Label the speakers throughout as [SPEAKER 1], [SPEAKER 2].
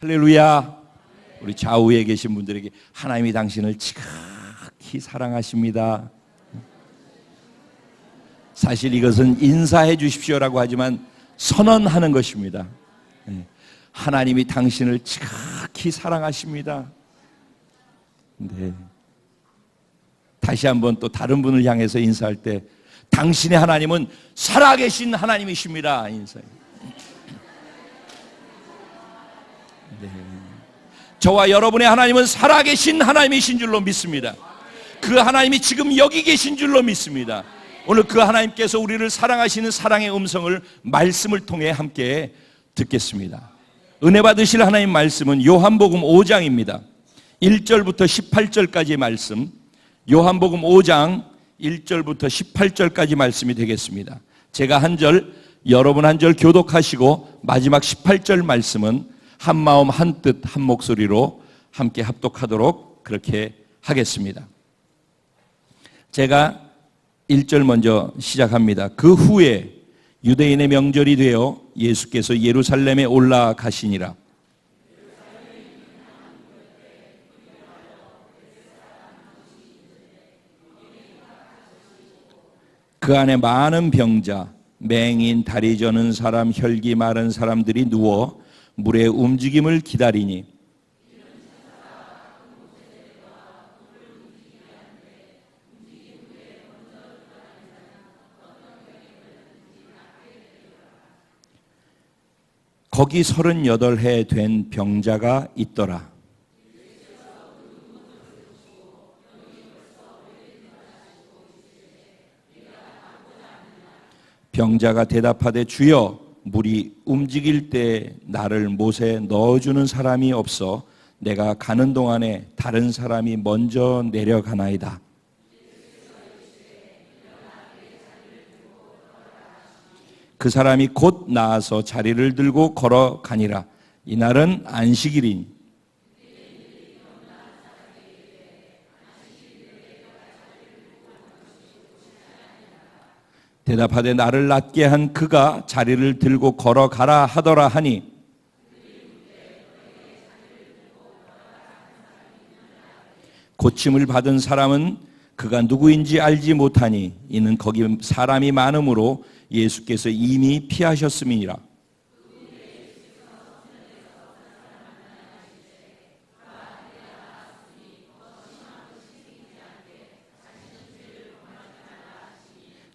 [SPEAKER 1] 할렐루야. 우리 좌우에 계신 분들에게 하나님이 당신을 지극히 사랑하십니다. 사실 이것은 인사해 주십시오라고 하지만 선언하는 것입니다. 하나님이 당신을 지극히 사랑하십니다. 네. 다시 한번 또 다른 분을 향해서 인사할 때 당신의 하나님은 살아계신 하나님이십니다. 인사해. 네. 저와 여러분의 하나님은 살아계신 하나님이신 줄로 믿습니다. 그 하나님이 지금 여기 계신 줄로 믿습니다. 오늘 그 하나님께서 우리를 사랑하시는 사랑의 음성을 말씀을 통해 함께 듣겠습니다. 은혜 받으실 하나님 말씀은 요한복음 5장입니다. 1절부터 18절까지의 말씀, 요한복음 5장 1절부터 18절까지 말씀이 되겠습니다. 제가 한 절, 여러분 한 절 교독하시고 마지막 18절 말씀은 한 마음 한 뜻 한 목소리로 함께 합독하도록 그렇게 하겠습니다. 제가 1절 먼저 시작합니다. 그 후에 유대인의 명절이 되어 예수께서 예루살렘에 올라가시니라. 그 안에 많은 병자, 맹인, 다리 저는 사람, 혈기 마른 사람들이 누워 물의 움직임을 기다리니 거기 38해 된 병자가 있더라. 병자가 대답하되 주여 물이 움직일 때 나를 못에 넣어주는 사람이 없어 내가 가는 동안에 다른 사람이 먼저 내려가나이다. 그 사람이 곧 나아서 자리를 들고 걸어가니라. 이날은 안식일이니 대답하되 나를 낫게 한 그가 자리를 들고 걸어가라 하더라 하니 고침을 받은 사람은 그가 누구인지 알지 못하니 이는 거기 사람이 많으므로 예수께서 이미 피하셨음이니라.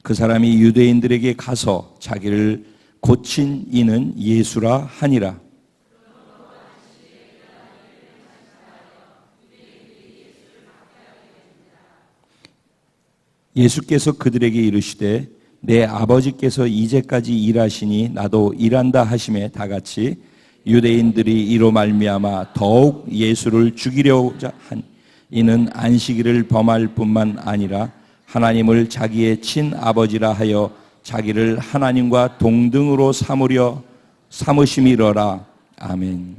[SPEAKER 1] 그 사람이 유대인들에게 가서 자기를 고친 이는 예수라 하니라. 예수께서 그들에게 이르시되 내 아버지께서 이제까지 일하시니 나도 일한다 하시매 다 같이 유대인들이 이로 말미암아 더욱 예수를 죽이려자 한 이는 안식일을 범할 뿐만 아니라 하나님을 자기의 친아버지라 하여 자기를 하나님과 동등으로 삼으심이로라. 아멘.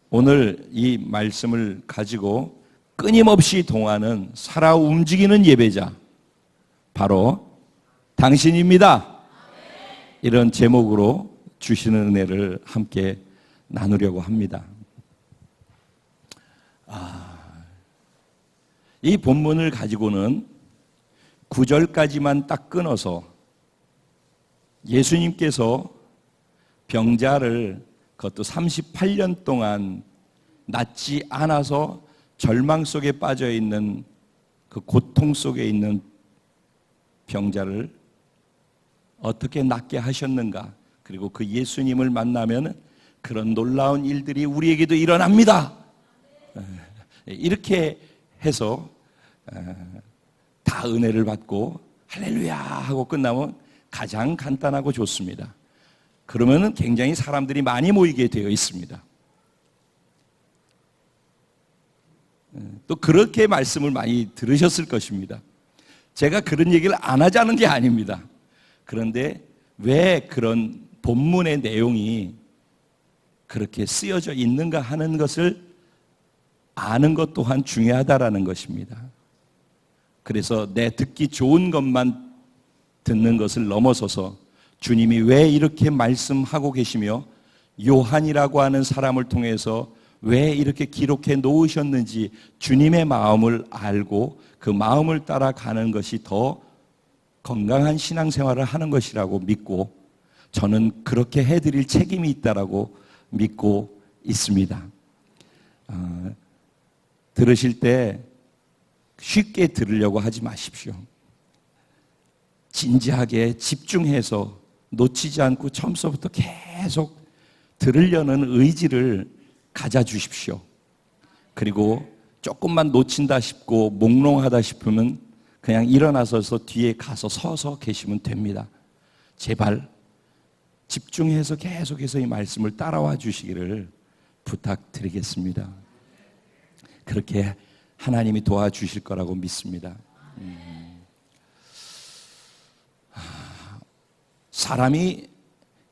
[SPEAKER 1] 오늘 이 말씀을 가지고 끊임없이 동하는 살아 움직이는 예배자 바로 당신입니다. 이런 제목으로 주시는 은혜를 함께 나누려고 합니다. 이 본문을 가지고는 9절까지만 딱 끊어서 예수님께서 병자를 그것도 38년 동안 낫지 않아서 절망 속에 빠져 있는 그 고통 속에 있는 병자를 어떻게 낫게 하셨는가, 그리고 그 예수님을 만나면 그런 놀라운 일들이 우리에게도 일어납니다. 이렇게 해서 다 은혜를 받고 할렐루야 하고 끝나면 가장 간단하고 좋습니다. 그러면 굉장히 사람들이 많이 모이게 되어 있습니다. 또 그렇게 말씀을 많이 들으셨을 것입니다. 제가 그런 얘기를 안 하자는 게 아닙니다. 그런데 왜 그런 본문의 내용이 그렇게 쓰여져 있는가 하는 것을 아는 것 또한 중요하다라는 것입니다. 그래서 내 듣기 좋은 것만 듣는 것을 넘어서서 주님이 왜 이렇게 말씀하고 계시며 요한이라고 하는 사람을 통해서 왜 이렇게 기록해 놓으셨는지 주님의 마음을 알고 그 마음을 따라가는 것이 더 건강한 신앙생활을 하는 것이라고 믿고, 저는 그렇게 해드릴 책임이 있다라고 믿고 있습니다. 들으실 때 쉽게 들으려고 하지 마십시오. 진지하게 집중해서 놓치지 않고 처음서부터 계속 들으려는 의지를 가져주십시오. 그리고 조금만 놓친다 싶고 몽롱하다 싶으면 그냥 일어나서서 뒤에 가서 서서 계시면 됩니다. 제발 집중해서 계속해서 이 말씀을 따라와 주시기를 부탁드리겠습니다. 그렇게 하나님이 도와주실 거라고 믿습니다. 사람이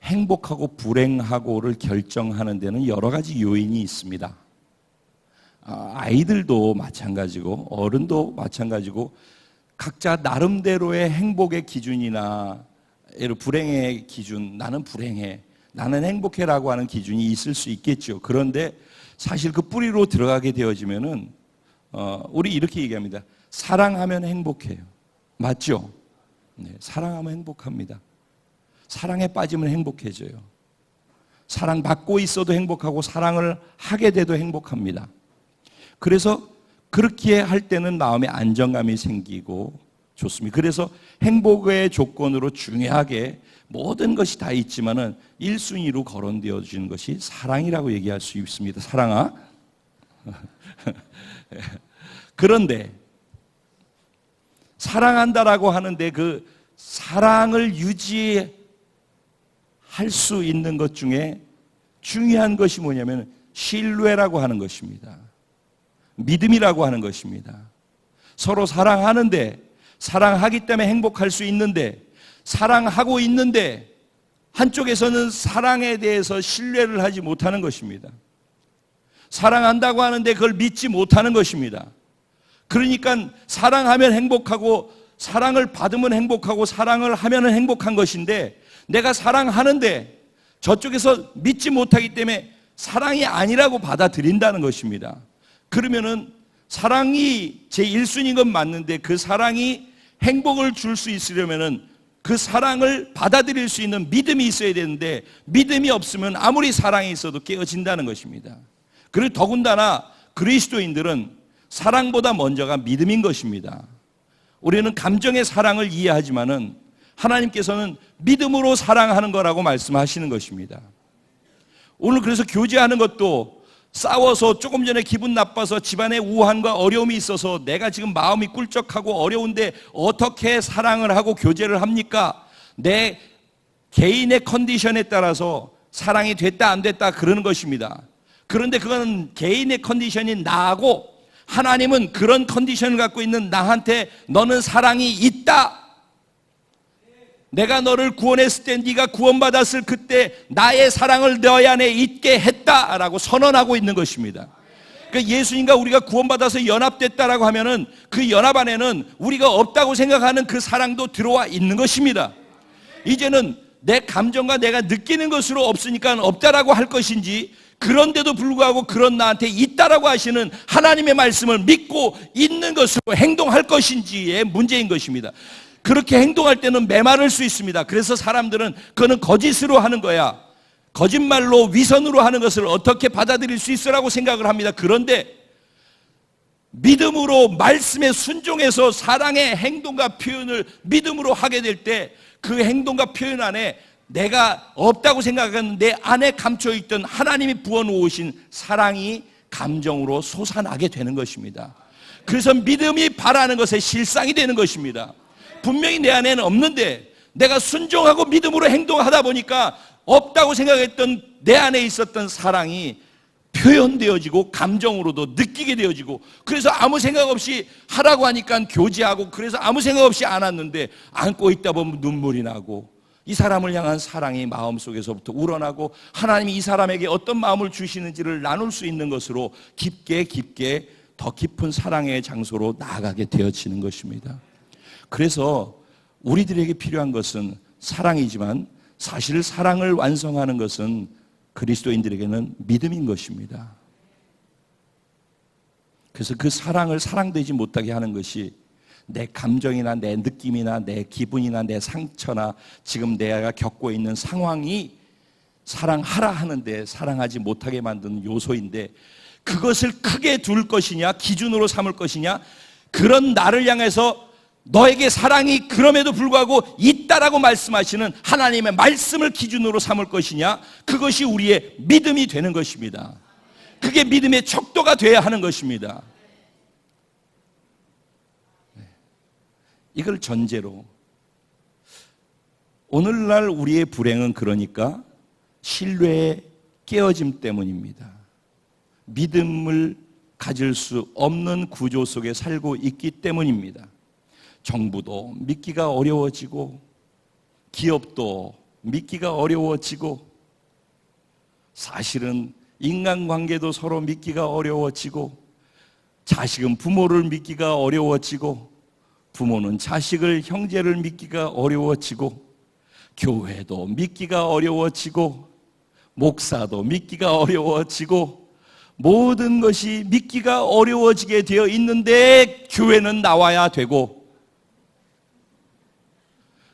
[SPEAKER 1] 행복하고 불행하고를 결정하는 데는 여러 가지 요인이 있습니다. 아이들도 마찬가지고 어른도 마찬가지고 각자 나름대로의 행복의 기준이나 불행의 기준, 나는 불행해, 나는 행복해라고 하는 기준이 있을 수 있겠죠. 그런데 사실 그 뿌리로 들어가게 되어지면은 우리 이렇게 얘기합니다. 사랑하면 행복해요. 맞죠? 네, 사랑하면 행복합니다. 사랑에 빠지면 행복해져요. 사랑받고 있어도 행복하고 사랑을 하게 돼도 행복합니다. 그래서 그렇게 할 때는 마음에 안정감이 생기고 좋습니다. 그래서 행복의 조건으로 중요하게 모든 것이 다 있지만은 1순위로 거론되어지는 것이 사랑이라고 얘기할 수 있습니다. 사랑아. 그런데 사랑한다라고 하는데 그 사랑을 유지할 수 있는 것 중에 중요한 것이 뭐냐면 신뢰라고 하는 것입니다. 믿음이라고 하는 것입니다. 서로 사랑하는데, 사랑하기 때문에 행복할 수 있는데, 사랑하고 있는데 한쪽에서는 사랑에 대해서 신뢰를 하지 못하는 것입니다. 사랑한다고 하는데 그걸 믿지 못하는 것입니다. 그러니까 사랑하면 행복하고 사랑을 받으면 행복하고 사랑을 하면 행복한 것인데, 내가 사랑하는데 저쪽에서 믿지 못하기 때문에 사랑이 아니라고 받아들인다는 것입니다. 그러면은 사랑이 제 1순위인 건 맞는데 그 사랑이 행복을 줄 수 있으려면은 그 사랑을 받아들일 수 있는 믿음이 있어야 되는데, 믿음이 없으면 아무리 사랑이 있어도 깨어진다는 것입니다. 그리고 더군다나 그리스도인들은 사랑보다 먼저가 믿음인 것입니다. 우리는 감정의 사랑을 이해하지만은 하나님께서는 믿음으로 사랑하는 거라고 말씀하시는 것입니다. 오늘 그래서 교제하는 것도 싸워서 조금 전에 기분 나빠서 집안에 우환과 어려움이 있어서 내가 지금 마음이 꿀쩍하고 어려운데 어떻게 사랑을 하고 교제를 합니까? 내 개인의 컨디션에 따라서 사랑이 됐다 안 됐다 그러는 것입니다. 그런데 그건 개인의 컨디션이 나하고 하나님은 그런 컨디션을 갖고 있는 나한테 너는 사랑이 있다. 내가 너를 구원했을 때 네가 구원받았을 그때 나의 사랑을 너희 안에 있게 했다라고 선언하고 있는 것입니다. 그러니까 예수님과 우리가 구원받아서 연합됐다라고 하면은 그 연합 안에는 우리가 없다고 생각하는 그 사랑도 들어와 있는 것입니다. 이제는 내 감정과 내가 느끼는 것으로 없으니까 없다라고 할 것인지, 그런데도 불구하고 그런 나한테 있다라고 하시는 하나님의 말씀을 믿고 있는 것으로 행동할 것인지의 문제인 것입니다. 그렇게 행동할 때는 메마를 수 있습니다. 그래서 사람들은 그거는 거짓으로 하는 거야, 거짓말로 위선으로 하는 것을 어떻게 받아들일 수 있으라고 생각을 합니다. 그런데 믿음으로 말씀에 순종해서 사랑의 행동과 표현을 믿음으로 하게 될 때 그 행동과 표현 안에 내가 없다고 생각하는 내 안에 감춰있던 하나님이 부어놓으신 사랑이 감정으로 솟아나게 되는 것입니다. 그래서 믿음이 바라는 것의 실상이 되는 것입니다. 분명히 내 안에는 없는데 내가 순종하고 믿음으로 행동하다 보니까 없다고 생각했던 내 안에 있었던 사랑이 표현되어지고 감정으로도 느끼게 되어지고, 그래서 아무 생각 없이 하라고 하니까 교제하고, 그래서 아무 생각 없이 안 왔는데 안고 있다 보면 눈물이 나고 이 사람을 향한 사랑이 마음속에서부터 우러나고 하나님이 이 사람에게 어떤 마음을 주시는지를 나눌 수 있는 것으로 깊게 더 깊은 사랑의 장소로 나아가게 되어지는 것입니다. 그래서 우리들에게 필요한 것은 사랑이지만 사실 사랑을 완성하는 것은 그리스도인들에게는 믿음인 것입니다. 그래서 그 사랑을 사랑되지 못하게 하는 것이 내 감정이나 내 느낌이나 내 기분이나 내 상처나 지금 내가 겪고 있는 상황이 사랑하라 하는데 사랑하지 못하게 만드는 요소인데, 그것을 크게 둘 것이냐 기준으로 삼을 것이냐, 그런 나를 향해서 너에게 사랑이 그럼에도 불구하고 있다라고 말씀하시는 하나님의 말씀을 기준으로 삼을 것이냐, 그것이 우리의 믿음이 되는 것입니다. 그게 믿음의 척도가 돼야 하는 것입니다. 이걸 전제로 오늘날 우리의 불행은 그러니까 신뢰의 깨어짐 때문입니다. 믿음을 가질 수 없는 구조 속에 살고 있기 때문입니다. 정부도 믿기가 어려워지고 기업도 믿기가 어려워지고 사실은 인간관계도 서로 믿기가 어려워지고 자식은 부모를 믿기가 어려워지고 부모는 자식을 형제를 믿기가 어려워지고 교회도 믿기가 어려워지고 목사도 믿기가 어려워지고 모든 것이 믿기가 어려워지게 되어 있는데 교회는 나와야 되고,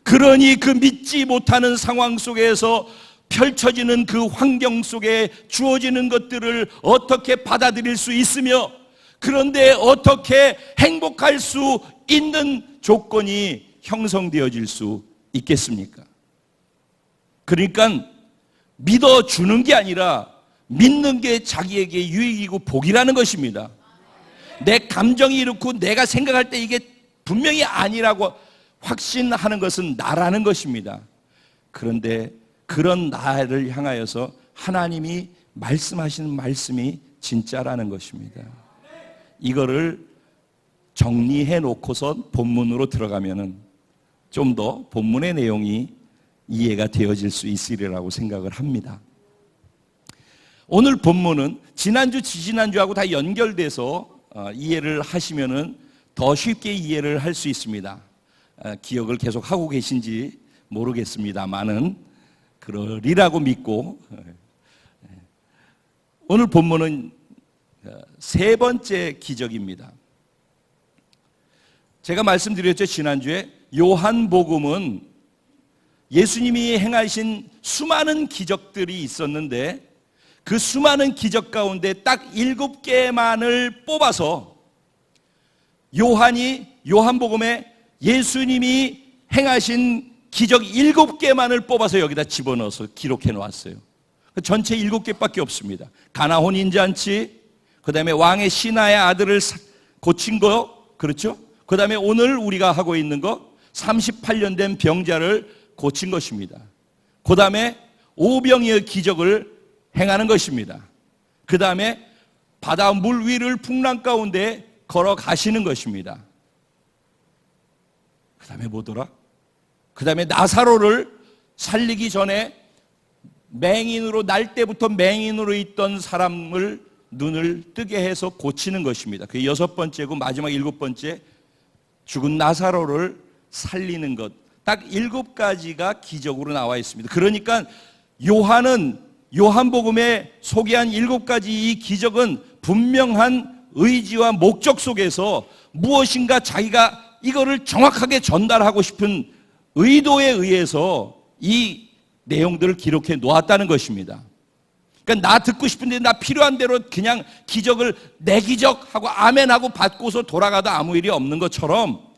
[SPEAKER 1] 그러니 그 믿지 못하는 상황 속에서 펼쳐지는 그 환경 속에 주어지는 것들을 어떻게 받아들일 수 있으며, 그런데 어떻게 행복할 수 있는 조건이 형성되어질 수 있겠습니까? 그러니까 믿어주는 게 아니라 믿는 게 자기에게 유익이고 복이라는 것입니다. 내 감정이 이렇고 내가 생각할 때 이게 분명히 아니라고 확신하는 것은 나라는 것입니다. 그런데 그런 나를 향하여서 하나님이 말씀하시는 말씀이 진짜라는 것입니다. 이거를 정리해 놓고서 본문으로 들어가면은 좀 더 본문의 내용이 이해가 되어질 수 있으리라고 생각을 합니다. 오늘 본문은 지난주, 지지난주하고 다 연결돼서 이해를 하시면은 더 쉽게 이해를 할 수 있습니다. 기억을 계속 하고 계신지 모르겠습니다만은 그러리라고 믿고, 오늘 본문은 세 번째 기적입니다. 제가 말씀드렸죠, 지난주에. 요한복음은 예수님이 행하신 수많은 기적들이 있었는데 그 수많은 기적 가운데 딱 7개만을 뽑아서 요한복음에 예수님이 행하신 기적 7개만을 뽑아서 여기다 집어넣어서 기록해 놓았어요. 전체 7개밖에 없습니다. 가나 혼인잔치, 그 다음에 왕의 신하의 아들을 고친 거, 그렇죠? 그 다음에 오늘 우리가 하고 있는 거, 38년 된 병자를 고친 것입니다. 그 다음에 오병이의 기적을 행하는 것입니다. 그 다음에 바다 물 위를 풍랑 가운데 걸어가시는 것입니다. 그 다음에 뭐더라? 그 다음에 나사로를 살리기 전에 맹인으로, 날 때부터 맹인으로 있던 사람을 눈을 뜨게 해서 고치는 것입니다. 그게 6번째고 마지막 7번째, 죽은 나사로를 살리는 것. 딱 7가지가 기적으로 나와 있습니다. 그러니까 요한복음에 소개한 7가지 이 기적은 분명한 의지와 목적 속에서 무엇인가 자기가 이거를 정확하게 전달하고 싶은 의도에 의해서 이 내용들을 기록해 놓았다는 것입니다. 그러니까 나 듣고 싶은데 나 필요한 대로 그냥 기적을 내 기적하고 아멘하고 받고서 돌아가도 아무 일이 없는 것처럼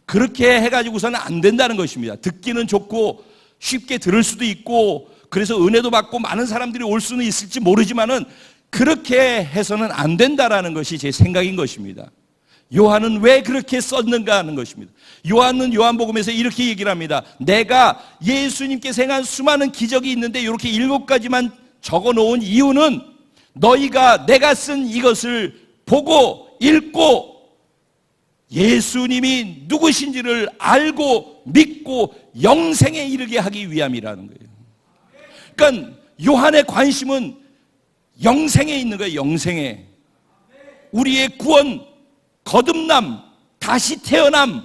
[SPEAKER 1] 그렇게 해가지고서는 안 된다는 것입니다. 듣기는 좋고 쉽게 들을 수도 있고 그래서 은혜도 받고 많은 사람들이 올 수는 있을지 모르지만은 그렇게 해서는 안 된다라는 것이 제 생각인 것입니다. 요한은 왜 그렇게 썼는가 하는 것입니다. 요한은 요한복음에서 이렇게 얘기를 합니다. 내가 예수님께서 행한 수많은 기적이 있는데 이렇게 7가지만 적어놓은 이유는 너희가 내가 쓴 이것을 보고 읽고 예수님이 누구신지를 알고 믿고 영생에 이르게 하기 위함이라는 거예요. 그러니까 요한의 관심은 영생에 있는 거예요. 영생에. 우리의 구원, 거듭남, 다시 태어남에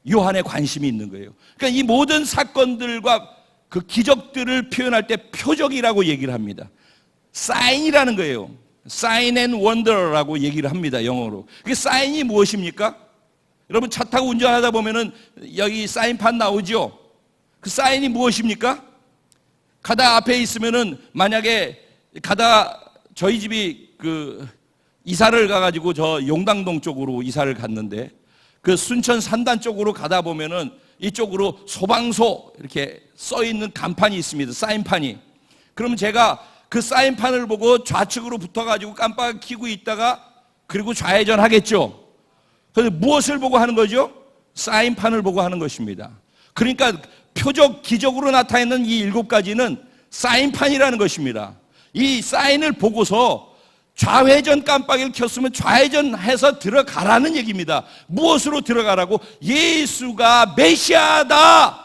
[SPEAKER 1] 요한의 관심이 있는 거예요. 그러니까 이 모든 사건들과 그 기적들을 표현할 때 표적이라고 얘기를 합니다. 사인이라는 거예요. 사인 앤 원더라고 얘기를 합니다, 영어로. 그게 사인이 무엇입니까? 여러분 차 타고 운전하다 보면은 여기 사인판 나오죠? 그 사인이 무엇입니까? 가다 앞에 있으면은 만약에 가다 저희 집이 그 이사를 가가지고 저 용당동 쪽으로 이사를 갔는데 그 순천 산단 쪽으로 가다 보면은 이쪽으로 소방소 이렇게 써 있는 간판이 있습니다. 사인판이. 그러면 제가 그 사인판을 보고 좌측으로 붙어가지고 깜빡 켜고 있다가 그리고 좌회전 하겠죠. 그래서 무엇을 보고 하는 거죠? 사인판을 보고 하는 것입니다. 그러니까 표적, 기적으로 나타나는 이 7가지는 사인판이라는 것입니다. 이 사인을 보고서 좌회전 깜빡이를 켰으면 좌회전해서 들어가라는 얘기입니다. 무엇으로 들어가라고? 예수가 메시아다.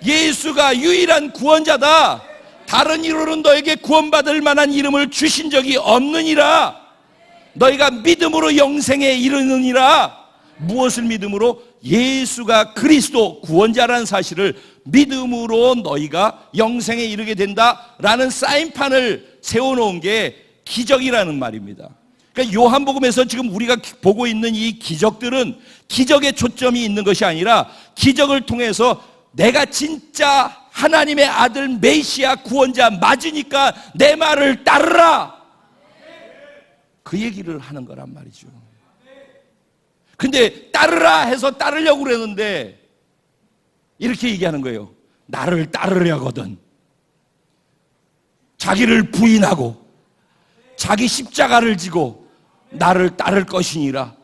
[SPEAKER 1] 예수가 유일한 구원자다. 다른 이로는 너에게 구원받을 만한 이름을 주신 적이 없느니라. 너희가 믿음으로 영생에 이르느니라. 무엇을 믿음으로? 예수가 그리스도 구원자라는 사실을 믿음으로 너희가 영생에 이르게 된다라는 사인판을 세워놓은 게 기적이라는 말입니다. 그러니까 요한복음에서 지금 우리가 보고 있는 이 기적들은 기적에 초점이 있는 것이 아니라 기적을 통해서 내가 진짜 하나님의 아들 메시아 구원자 맞으니까 내 말을 따르라, 그 얘기를 하는 거란 말이죠. 근데 따르라 해서 따르려고 그랬는데 이렇게 얘기하는 거예요. 나를 따르려거든 자기를 부인하고 자기 십자가를 지고 나를 따를 것이니라.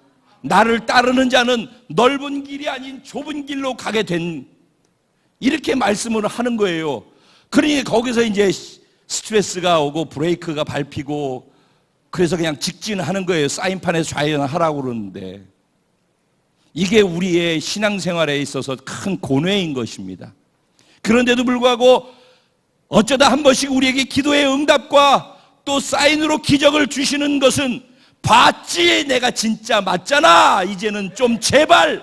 [SPEAKER 1] 나를 따르는 자는 넓은 길이 아닌 좁은 길로 가게 된, 이렇게 말씀을 하는 거예요. 그러니 거기서 이제 스트레스가 오고 브레이크가 밟히고 그래서 그냥 직진하는 거예요. 사인판에서 좌회전하라고 그러는데 이게 우리의 신앙생활에 있어서 큰 고뇌인 것입니다. 그런데도 불구하고 어쩌다 한 번씩 우리에게 기도의 응답과 또 사인으로 기적을 주시는 것은 봤지 내가 진짜 맞잖아 이제는 좀 제발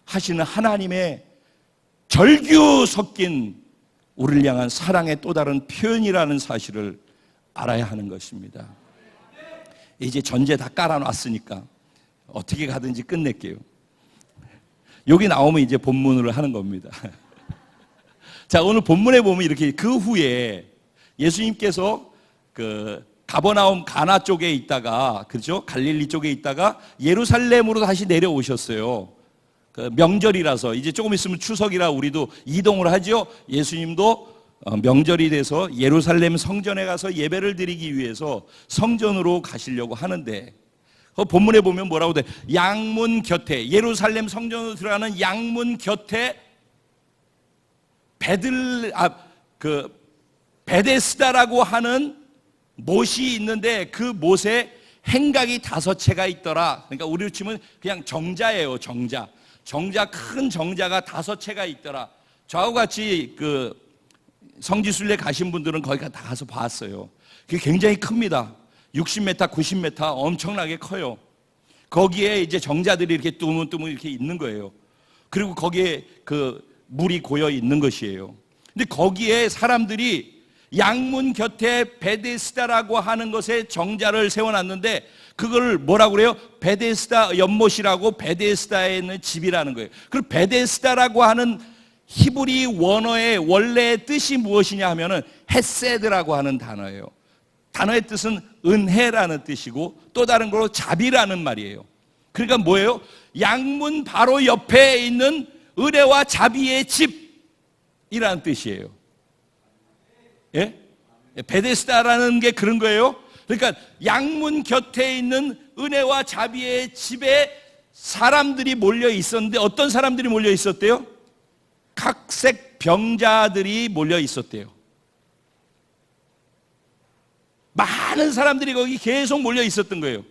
[SPEAKER 1] 하시는 하나님의 절규 섞인 우리를 향한 사랑의 또 다른 표현이라는 사실을 알아야 하는 것입니다. 이제 전제 다 깔아놨으니까 어떻게 가든지 끝낼게요. 여기 나오면 이제 본문을 하는 겁니다. 자, 오늘 본문에 보면 이렇게 그 후에 예수님께서 그 가버나움 가나 쪽에 있다가, 그렇죠? 갈릴리 쪽에 있다가 예루살렘으로 다시 내려오셨어요. 그 명절이라서 이제 조금 있으면 추석이라 우리도 이동을 하죠. 예수님도 명절이 돼서 예루살렘 성전에 가서 예배를 드리기 위해서 성전으로 가시려고 하는데 본문에 보면 뭐라고 돼? 양문 곁에, 예루살렘 성전으로 들어가는 양문 곁에 베데스다라고 하는 못이 있는데 그 못에 행각이 5채가 있더라. 그러니까 우리로 치면 그냥 정자예요. 정자, 큰 정자가 5채가 있더라. 저하고 같이 그 성지순례 가신 분들은 거기 다 가서 봤어요. 그게 굉장히 큽니다. 60m, 90m 엄청나게 커요. 거기에 이제 정자들이 이렇게 뚜문뚜문 이렇게 있는 거예요. 그리고 거기에 그 물이 고여 있는 것이에요. 근데 거기에 사람들이 양문 곁에 베데스다라고 하는 것에 정자를 세워놨는데 그걸 뭐라고 그래요? 베데스다 연못이라고, 베데스다에 있는 집이라는 거예요. 그 베데스다라고 하는 히브리 원어의 원래의 뜻이 무엇이냐 하면은 헤세드라고 하는 단어예요. 단어의 뜻은 은혜라는 뜻이고 또 다른 거로 자비라는 말이에요. 그러니까 뭐예요? 양문 바로 옆에 있는 은혜와 자비의 집이라는 뜻이에요. 예? 베데스다라는 게 그런 거예요. 그러니까 양문 곁에 있는 은혜와 자비의 집에 사람들이 몰려 있었는데 어떤 사람들이 몰려 있었대요? 각색 병자들이 몰려 있었대요. 많은 사람들이 거기 계속 몰려 있었던 거예요.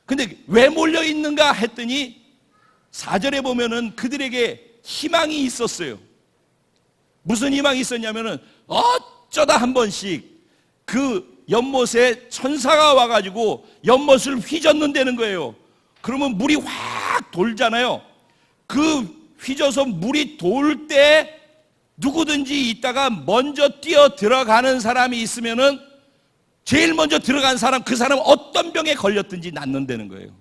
[SPEAKER 1] 근데 왜 몰려 있는가 했더니 4절에 보면은 그들에게 희망이 있었어요. 무슨 희망이 있었냐면은 어쩌다 한 번씩 그 연못에 천사가 와가지고 연못을 휘젓는다는 거예요. 그러면 물이 확 돌잖아요. 그 휘져서 물이 돌 때 누구든지 있다가 먼저 뛰어 들어가는 사람이 있으면은 제일 먼저 들어간 사람, 그 사람 어떤 병에 걸렸든지 낫는다는 거예요.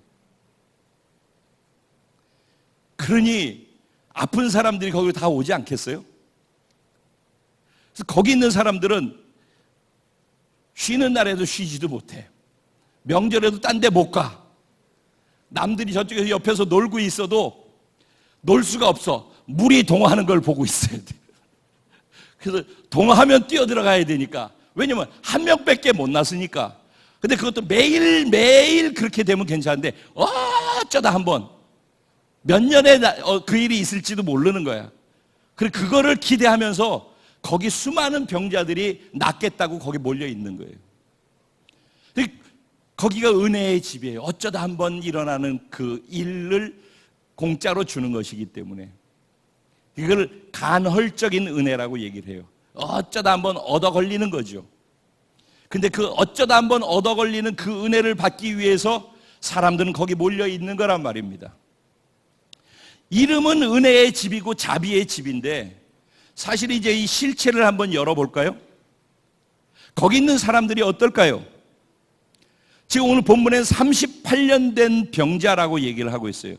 [SPEAKER 1] 그러니 아픈 사람들이 거기 다 오지 않겠어요? 그래서 거기 있는 사람들은 쉬는 날에도 쉬지도 못해. 명절에도 딴 데 못 가. 남들이 저쪽에서 옆에서 놀고 있어도 놀 수가 없어. 물이 동화하는 걸 보고 있어야 돼. 그래서 동화하면 뛰어 들어가야 되니까. 왜냐면 한 명밖에 못 났으니까. 근데 그것도 매일매일 그렇게 되면 괜찮은데 어쩌다 한번 몇 년에 그 일이 있을지도 모르는 거야. 그리고 그거를 기대하면서 거기 수많은 병자들이 낫겠다고 거기 몰려 있는 거예요. 거기가 은혜의 집이에요. 어쩌다 한번 일어나는 그 일을 공짜로 주는 것이기 때문에 이걸 간헐적인 은혜라고 얘기를 해요. 어쩌다 한번 얻어 걸리는 거죠. 근데 그 어쩌다 한번 얻어 걸리는 그 은혜를 받기 위해서 사람들은 거기 몰려 있는 거란 말입니다. 이름은 은혜의 집이고 자비의 집인데 사실 이제 이 실체를 한번 열어볼까요? 거기 있는 사람들이 어떨까요? 지금 오늘 본문엔 38년 된 병자라고 얘기를 하고 있어요.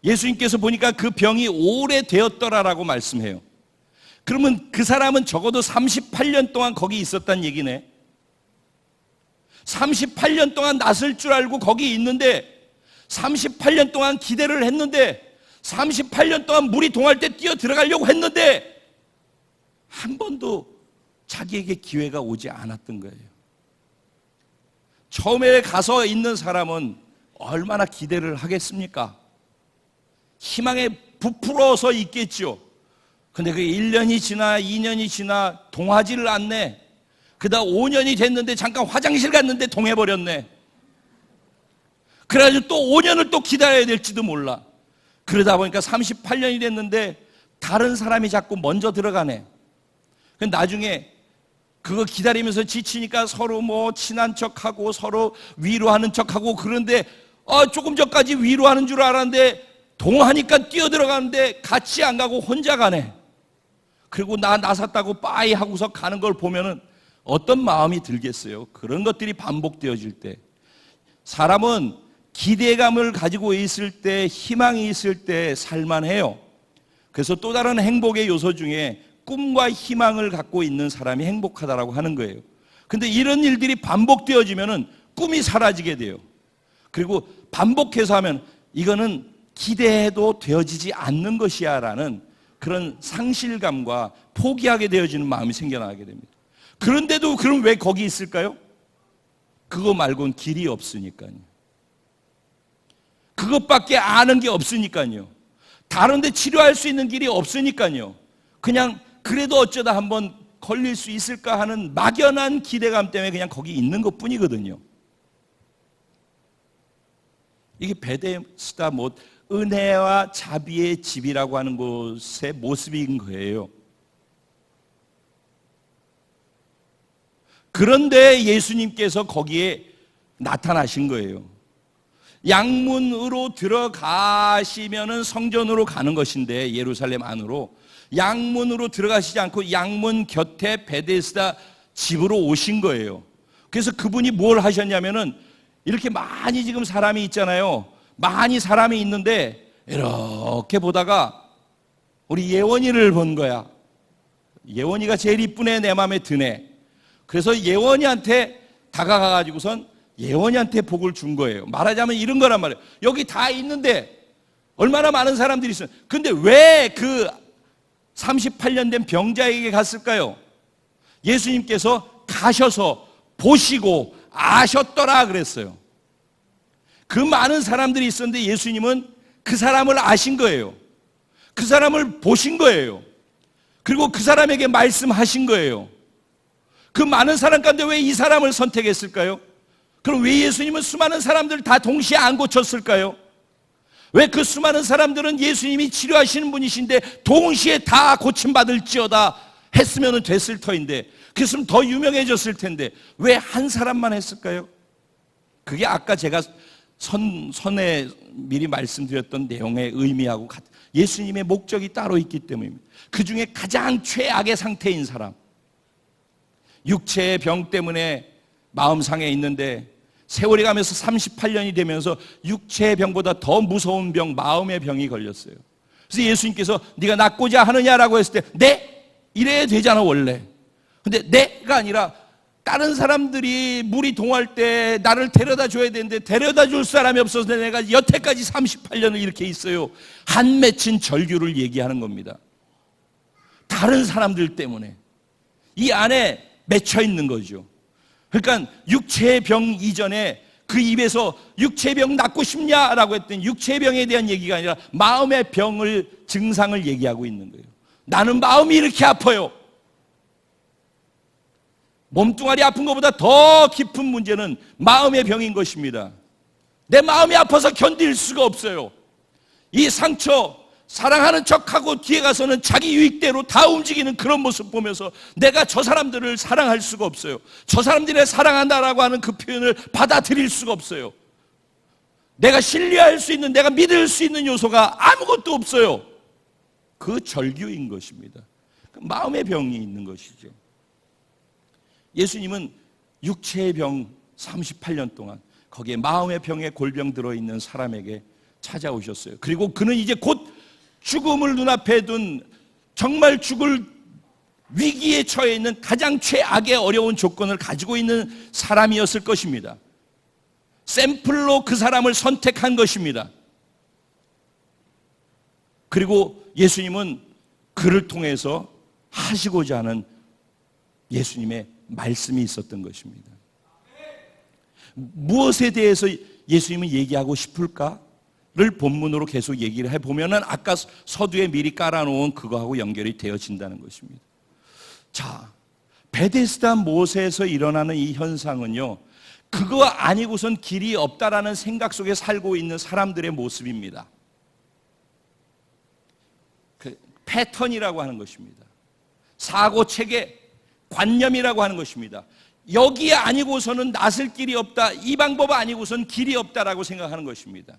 [SPEAKER 1] 예수님께서 보니까 그 병이 오래되었더라라고 말씀해요. 그러면 그 사람은 적어도 38년 동안 거기 있었단 얘기네. 38년 동안 낫을 줄 알고 거기 있는데 38년 동안 기대를 했는데 38년 동안 물이 동할 때 뛰어 들어가려고 했는데 한 번도 자기에게 기회가 오지 않았던 거예요. 처음에 가서 있는 사람은 얼마나 기대를 하겠습니까? 희망에 부풀어서 있겠죠. 근데 그 1년이 지나 2년이 지나 동하지를 않네. 그다음 5년이 됐는데 잠깐 화장실 갔는데 동해버렸네. 그래가지고 또 5년을 또 기다려야 될지도 몰라. 그러다 보니까 38년이 됐는데 다른 사람이 자꾸 먼저 들어가네. 나중에 그거 기다리면서 지치니까 서로 뭐 친한 척하고 서로 위로하는 척하고 그런데 조금 전까지 위로하는 줄 알았는데 동하니까 뛰어들어가는데 같이 안 가고 혼자 가네. 그리고 나 나섰다고 빠이 하고서 가는 걸 보면은 어떤 마음이 들겠어요? 그런 것들이 반복되어질 때 사람은 기대감을 가지고 있을 때, 희망이 있을 때 살만해요. 그래서 또 다른 행복의 요소 중에 꿈과 희망을 갖고 있는 사람이 행복하다라고 하는 거예요. 근데 이런 일들이 반복되어지면은 꿈이 사라지게 돼요. 그리고 반복해서 하면 이거는 기대해도 되어지지 않는 것이야 라는 그런 상실감과 포기하게 되어지는 마음이 생겨나게 됩니다. 그런데도 그럼 왜 거기 있을까요? 그거 말고는 길이 없으니까요. 그것밖에 아는 게 없으니까요. 다른 데 치료할 수 있는 길이 없으니까요. 그냥 그래도 어쩌다 한번 걸릴 수 있을까 하는 막연한 기대감 때문에 그냥 거기 있는 것 뿐이거든요. 이게 베데스다 못 은혜와 자비의 집이라고 하는 곳의 모습인 거예요. 그런데 예수님께서 거기에 나타나신 거예요. 양문으로 들어가시면은 성전으로 가는 것인데 예루살렘 안으로 양문으로 들어가시지 않고 양문 곁에 베데스다 집으로 오신 거예요. 그래서 그분이 뭘 하셨냐면은 이렇게 많이 지금 사람이 있잖아요. 많이 사람이 있는데 이렇게 보다가 우리 예원이를 본 거야. 예원이가 제일 이쁘네, 내 마음에 드네. 그래서 예원이한테 다가가가지고선 예원이한테 복을 준 거예요. 말하자면 이런 거란 말이에요. 여기 다 있는데 얼마나 많은 사람들이 있어요. 근데 왜 그 38년 된 병자에게 갔을까요? 예수님께서 가셔서 보시고 아셨더라 그랬어요. 그 많은 사람들이 있었는데 예수님은 그 사람을 아신 거예요. 그 사람을 보신 거예요. 그리고 그 사람에게 말씀하신 거예요. 그 많은 사람 가운데 왜 이 사람을 선택했을까요? 그럼 왜 예수님은 수많은 사람들을 다 동시에 안 고쳤을까요? 왜 그 수많은 사람들은 예수님이 치료하시는 분이신데 동시에 다 고침받을지어다 했으면 됐을 터인데, 그랬으면 더 유명해졌을 텐데 왜 한 사람만 했을까요? 그게 아까 제가 선에 미리 말씀드렸던 내용의 의미하고 예수님의 목적이 따로 있기 때문입니다. 그 중에 가장 최악의 상태인 사람, 육체의 병 때문에 마음상에 있는데 세월이 가면서 38년이 되면서 육체의 병보다 더 무서운 병, 마음의 병이 걸렸어요. 그래서 예수님께서 네가 낫고자 하느냐라고 했을 때 네? 이래야 되잖아 원래. 근데 네가 아니라 다른 사람들이 물이 동할 때 나를 데려다 줘야 되는데 데려다 줄 사람이 없어서 내가 여태까지 38년을 이렇게 있어요. 한 맺힌 절규를 얘기하는 겁니다. 다른 사람들 때문에 이 안에 맺혀 있는 거죠. 그러니까 육체의 병 이전에 그 입에서 육체의 병 낫고 싶냐라고 했더니 육체의 병에 대한 얘기가 아니라 마음의 병을, 증상을 얘기하고 있는 거예요. 나는 마음이 이렇게 아파요. 몸뚱아리 아픈 것보다 더 깊은 문제는 마음의 병인 것입니다. 내 마음이 아파서 견딜 수가 없어요. 이 상처, 사랑하는 척하고 뒤에 가서는 자기 유익대로 다 움직이는 그런 모습 보면서 내가 저 사람들을 사랑할 수가 없어요. 저 사람들을 사랑한다라고 하는 그 표현을 받아들일 수가 없어요. 내가 신뢰할 수 있는, 내가 믿을 수 있는 요소가 아무것도 없어요. 그 절규인 것입니다. 마음의 병이 있는 것이죠. 예수님은 육체의 병 38년 동안 거기에 마음의 병에 골병 들어있는 사람에게 찾아오셨어요. 그리고 그는 이제 곧 죽음을 눈앞에 둔, 정말 죽을 위기에 처해 있는 가장 최악의 어려운 조건을 가지고 있는 사람이었을 것입니다. 샘플로 그 사람을 선택한 것입니다. 그리고 예수님은 그를 통해서 하시고자 하는 예수님의 말씀이 있었던 것입니다. 무엇에 대해서 예수님은 얘기하고 싶을까를 본문으로 계속 얘기를 해보면 아까 서두에 미리 깔아놓은 그거하고 연결이 되어진다는 것입니다. 자, 베데스다 모세에서 일어나는 이 현상은요, 그거 아니고선 길이 없다라는 생각 속에 살고 있는 사람들의 모습입니다. 그 패턴이라고 하는 것입니다. 사고체계, 관념이라고 하는 것입니다. 여기에 아니고서는 나설 길이 없다, 이 방법 아니고선 길이 없다라고 생각하는 것입니다.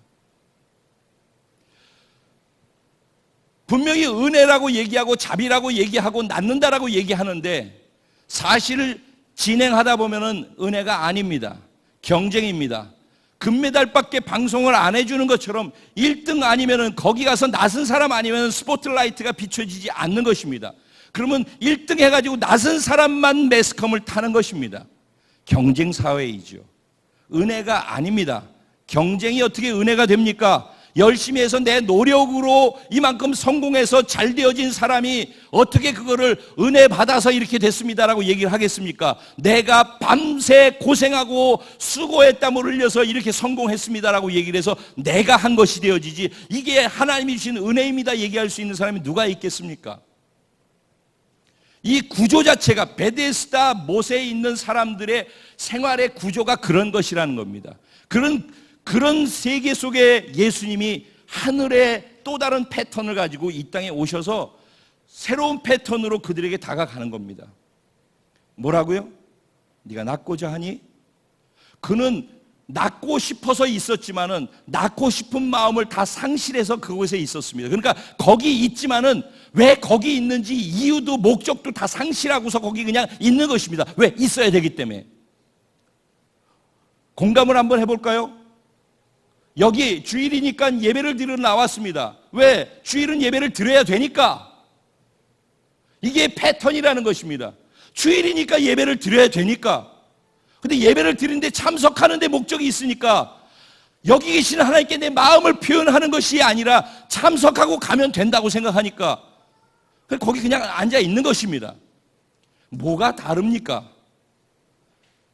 [SPEAKER 1] 분명히 은혜라고 얘기하고 자비라고 얘기하고 낫는다라고 얘기하는데 사실을 진행하다 보면은 은혜가 아닙니다. 경쟁입니다. 금메달밖에 방송을 안 해주는 것처럼 1등 아니면은 거기 가서 낯선 사람 아니면 스포트라이트가 비춰지지 않는 것입니다. 그러면 1등 해가지고 낯선 사람만 매스컴을 타는 것입니다. 경쟁 사회이죠. 은혜가 아닙니다. 경쟁이 어떻게 은혜가 됩니까? 열심히 해서 내 노력으로 이만큼 성공해서 잘 되어진 사람이 어떻게 그거를 은혜 받아서 이렇게 됐습니다라고 얘기를 하겠습니까? 내가 밤새 고생하고 수고의 땀을 흘려서 이렇게 성공했습니다라고 얘기를 해서 내가 한 것이 되어지지, 이게 하나님이 주신 은혜입니다 얘기할 수 있는 사람이 누가 있겠습니까? 이 구조 자체가 베데스다 못에 있는 사람들의 생활의 구조가 그런 것이라는 겁니다. 그런 세계 속에 예수님이 하늘의 또 다른 패턴을 가지고 이 땅에 오셔서 새로운 패턴으로 그들에게 다가가는 겁니다. 뭐라고요? 네가 낫고자 하니? 그는 낫고 싶어서 있었지만은 낫고 싶은 마음을 다 상실해서 그곳에 있었습니다. 그러니까 거기 있지만은 왜 거기 있는지 이유도 목적도 다 상실하고서 거기 그냥 있는 것입니다. 왜? 있어야 되기 때문에. 공감을 한번 해볼까요? 여기 주일이니까 예배를 드리러 나왔습니다. 왜? 주일은 예배를 드려야 되니까. 이게 패턴이라는 것입니다. 주일이니까 예배를 드려야 되니까. 근데 예배를 드리는데 참석하는데 목적이 있으니까 여기 계시는 하나님께 내 마음을 표현하는 것이 아니라 참석하고 가면 된다고 생각하니까 거기 그냥 앉아 있는 것입니다. 뭐가 다릅니까?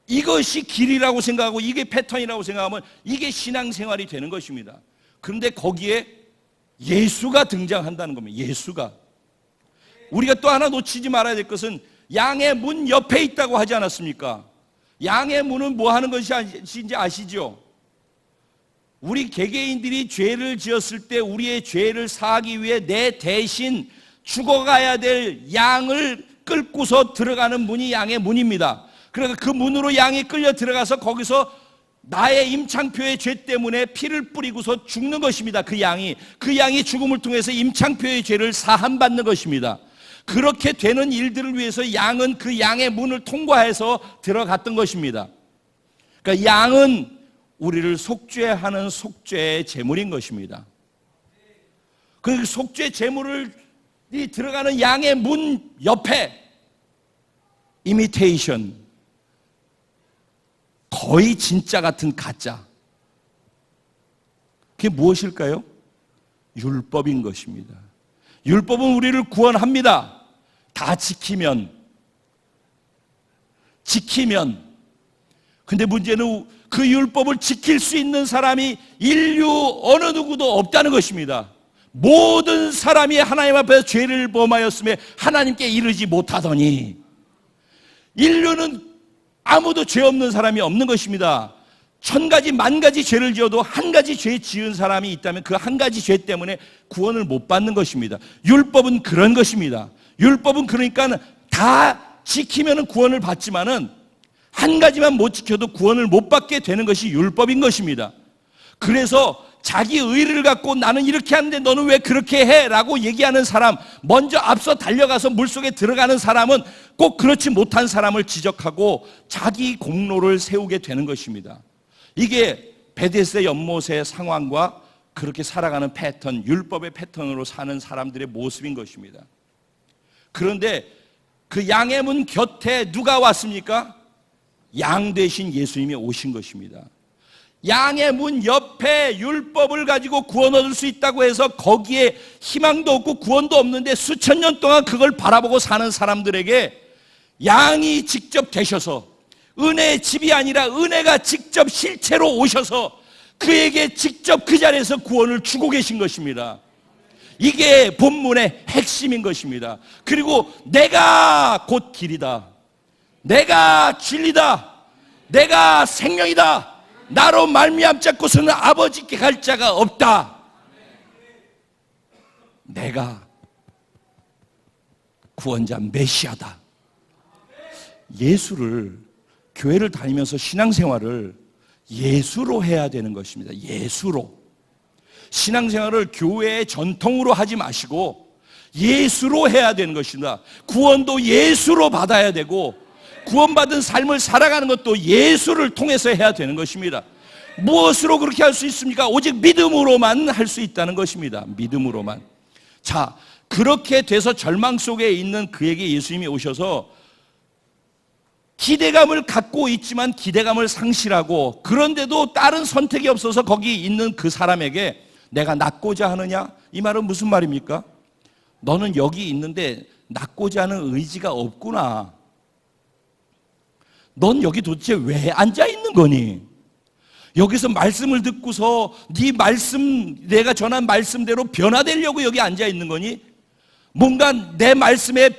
[SPEAKER 1] 이것이 길이라고 생각하고 이게 패턴이라고 생각하면 이게 신앙생활이 되는 것입니다. 그런데 거기에 예수가 등장한다는 겁니다. 예수가. 우리가 또 하나 놓치지 말아야 될 것은 양의 문 옆에 있다고 하지 않았습니까? 양의 문은 뭐 하는 것인지 아시죠? 우리 개개인들이 죄를 지었을 때 우리의 죄를 사하기 위해 내 대신 죽어가야 될 양을 끌고서 들어가는 문이 양의 문입니다. 그러니까 그 문으로 양이 끌려 들어가서 거기서 나의 임창표의 죄 때문에 피를 뿌리고서 죽는 것입니다. 그 양이 죽음을 통해서 임창표의 죄를 사함받는 것입니다. 그렇게 되는 일들을 위해서 양은 그 양의 문을 통과해서 들어갔던 것입니다. 그러니까 양은 우리를 속죄하는 속죄의 제물인 것입니다. 그 속죄 제물이 들어가는 양의 문 옆에 이미테이션, 거의 진짜 같은 가짜, 그게 무엇일까요? 율법인 것입니다. 율법은 우리를 구원합니다. 다 지키면. 근데 문제는 그 율법을 지킬 수 있는 사람이 인류 어느 누구도 없다는 것입니다. 모든 사람이 하나님 앞에서 죄를 범하였음에 하나님께 이르지 못하더니, 인류는 아무도 죄 없는 사람이 없는 것입니다. 1000가지 만가지 죄를 지어도 한 가지 죄 지은 사람이 있다면 그 한 가지 죄 때문에 구원을 못 받는 것입니다. 율법은 그런 것입니다. 율법은 그러니까 다 지키면 구원을 받지만은 한 가지만 못 지켜도 구원을 못 받게 되는 것이 율법인 것입니다. 그래서 자기 의리를 갖고 나는 이렇게 하는데 너는 왜 그렇게 해? 라고 얘기하는 사람, 먼저 앞서 달려가서 물속에 들어가는 사람은 꼭 그렇지 못한 사람을 지적하고 자기 공로를 세우게 되는 것입니다. 이게 베데스다 연못의 상황과 그렇게 살아가는 패턴, 율법의 패턴으로 사는 사람들의 모습인 것입니다. 그런데 그 양의 문 곁에 누가 왔습니까? 양 되신 예수님이 오신 것입니다. 양의 문 옆에 율법을 가지고 구원 얻을 수 있다고 해서 거기에 희망도 없고 구원도 없는데 수천 년 동안 그걸 바라보고 사는 사람들에게 양이 직접 되셔서, 은혜의 집이 아니라 은혜가 직접 실체로 오셔서 그에게 직접 그 자리에서 구원을 주고 계신 것입니다. 이게 본문의 핵심인 것입니다. 그리고 내가 곧 길이다, 내가 진리다, 내가 생명이다, 나로 말미암자고서는 아버지께 갈 자가 없다. 내가 구원자 메시아다. 예수를, 교회를 다니면서 신앙생활을 예수로 해야 되는 것입니다. 예수로. 신앙생활을 교회의 전통으로 하지 마시고 예수로 해야 되는 것입니다. 구원도 예수로 받아야 되고 구원받은 삶을 살아가는 것도 예수를 통해서 해야 되는 것입니다. 무엇으로 그렇게 할 수 있습니까? 오직 믿음으로만 할 수 있다는 것입니다. 믿음으로만. 자, 그렇게 돼서 절망 속에 있는 그에게 예수님이 오셔서 기대감을 갖고 있지만 기대감을 상실하고, 그런데도 다른 선택이 없어서 거기 있는 그 사람에게 내가 낫고자 하느냐? 이 말은 무슨 말입니까? 너는 여기 있는데 낫고자 하는 의지가 없구나. 넌 여기 도대체 왜 앉아 있는 거니? 여기서 말씀을 듣고서 네 말씀, 내가 전한 말씀대로 변화되려고 여기 앉아 있는 거니? 뭔가 내 말씀에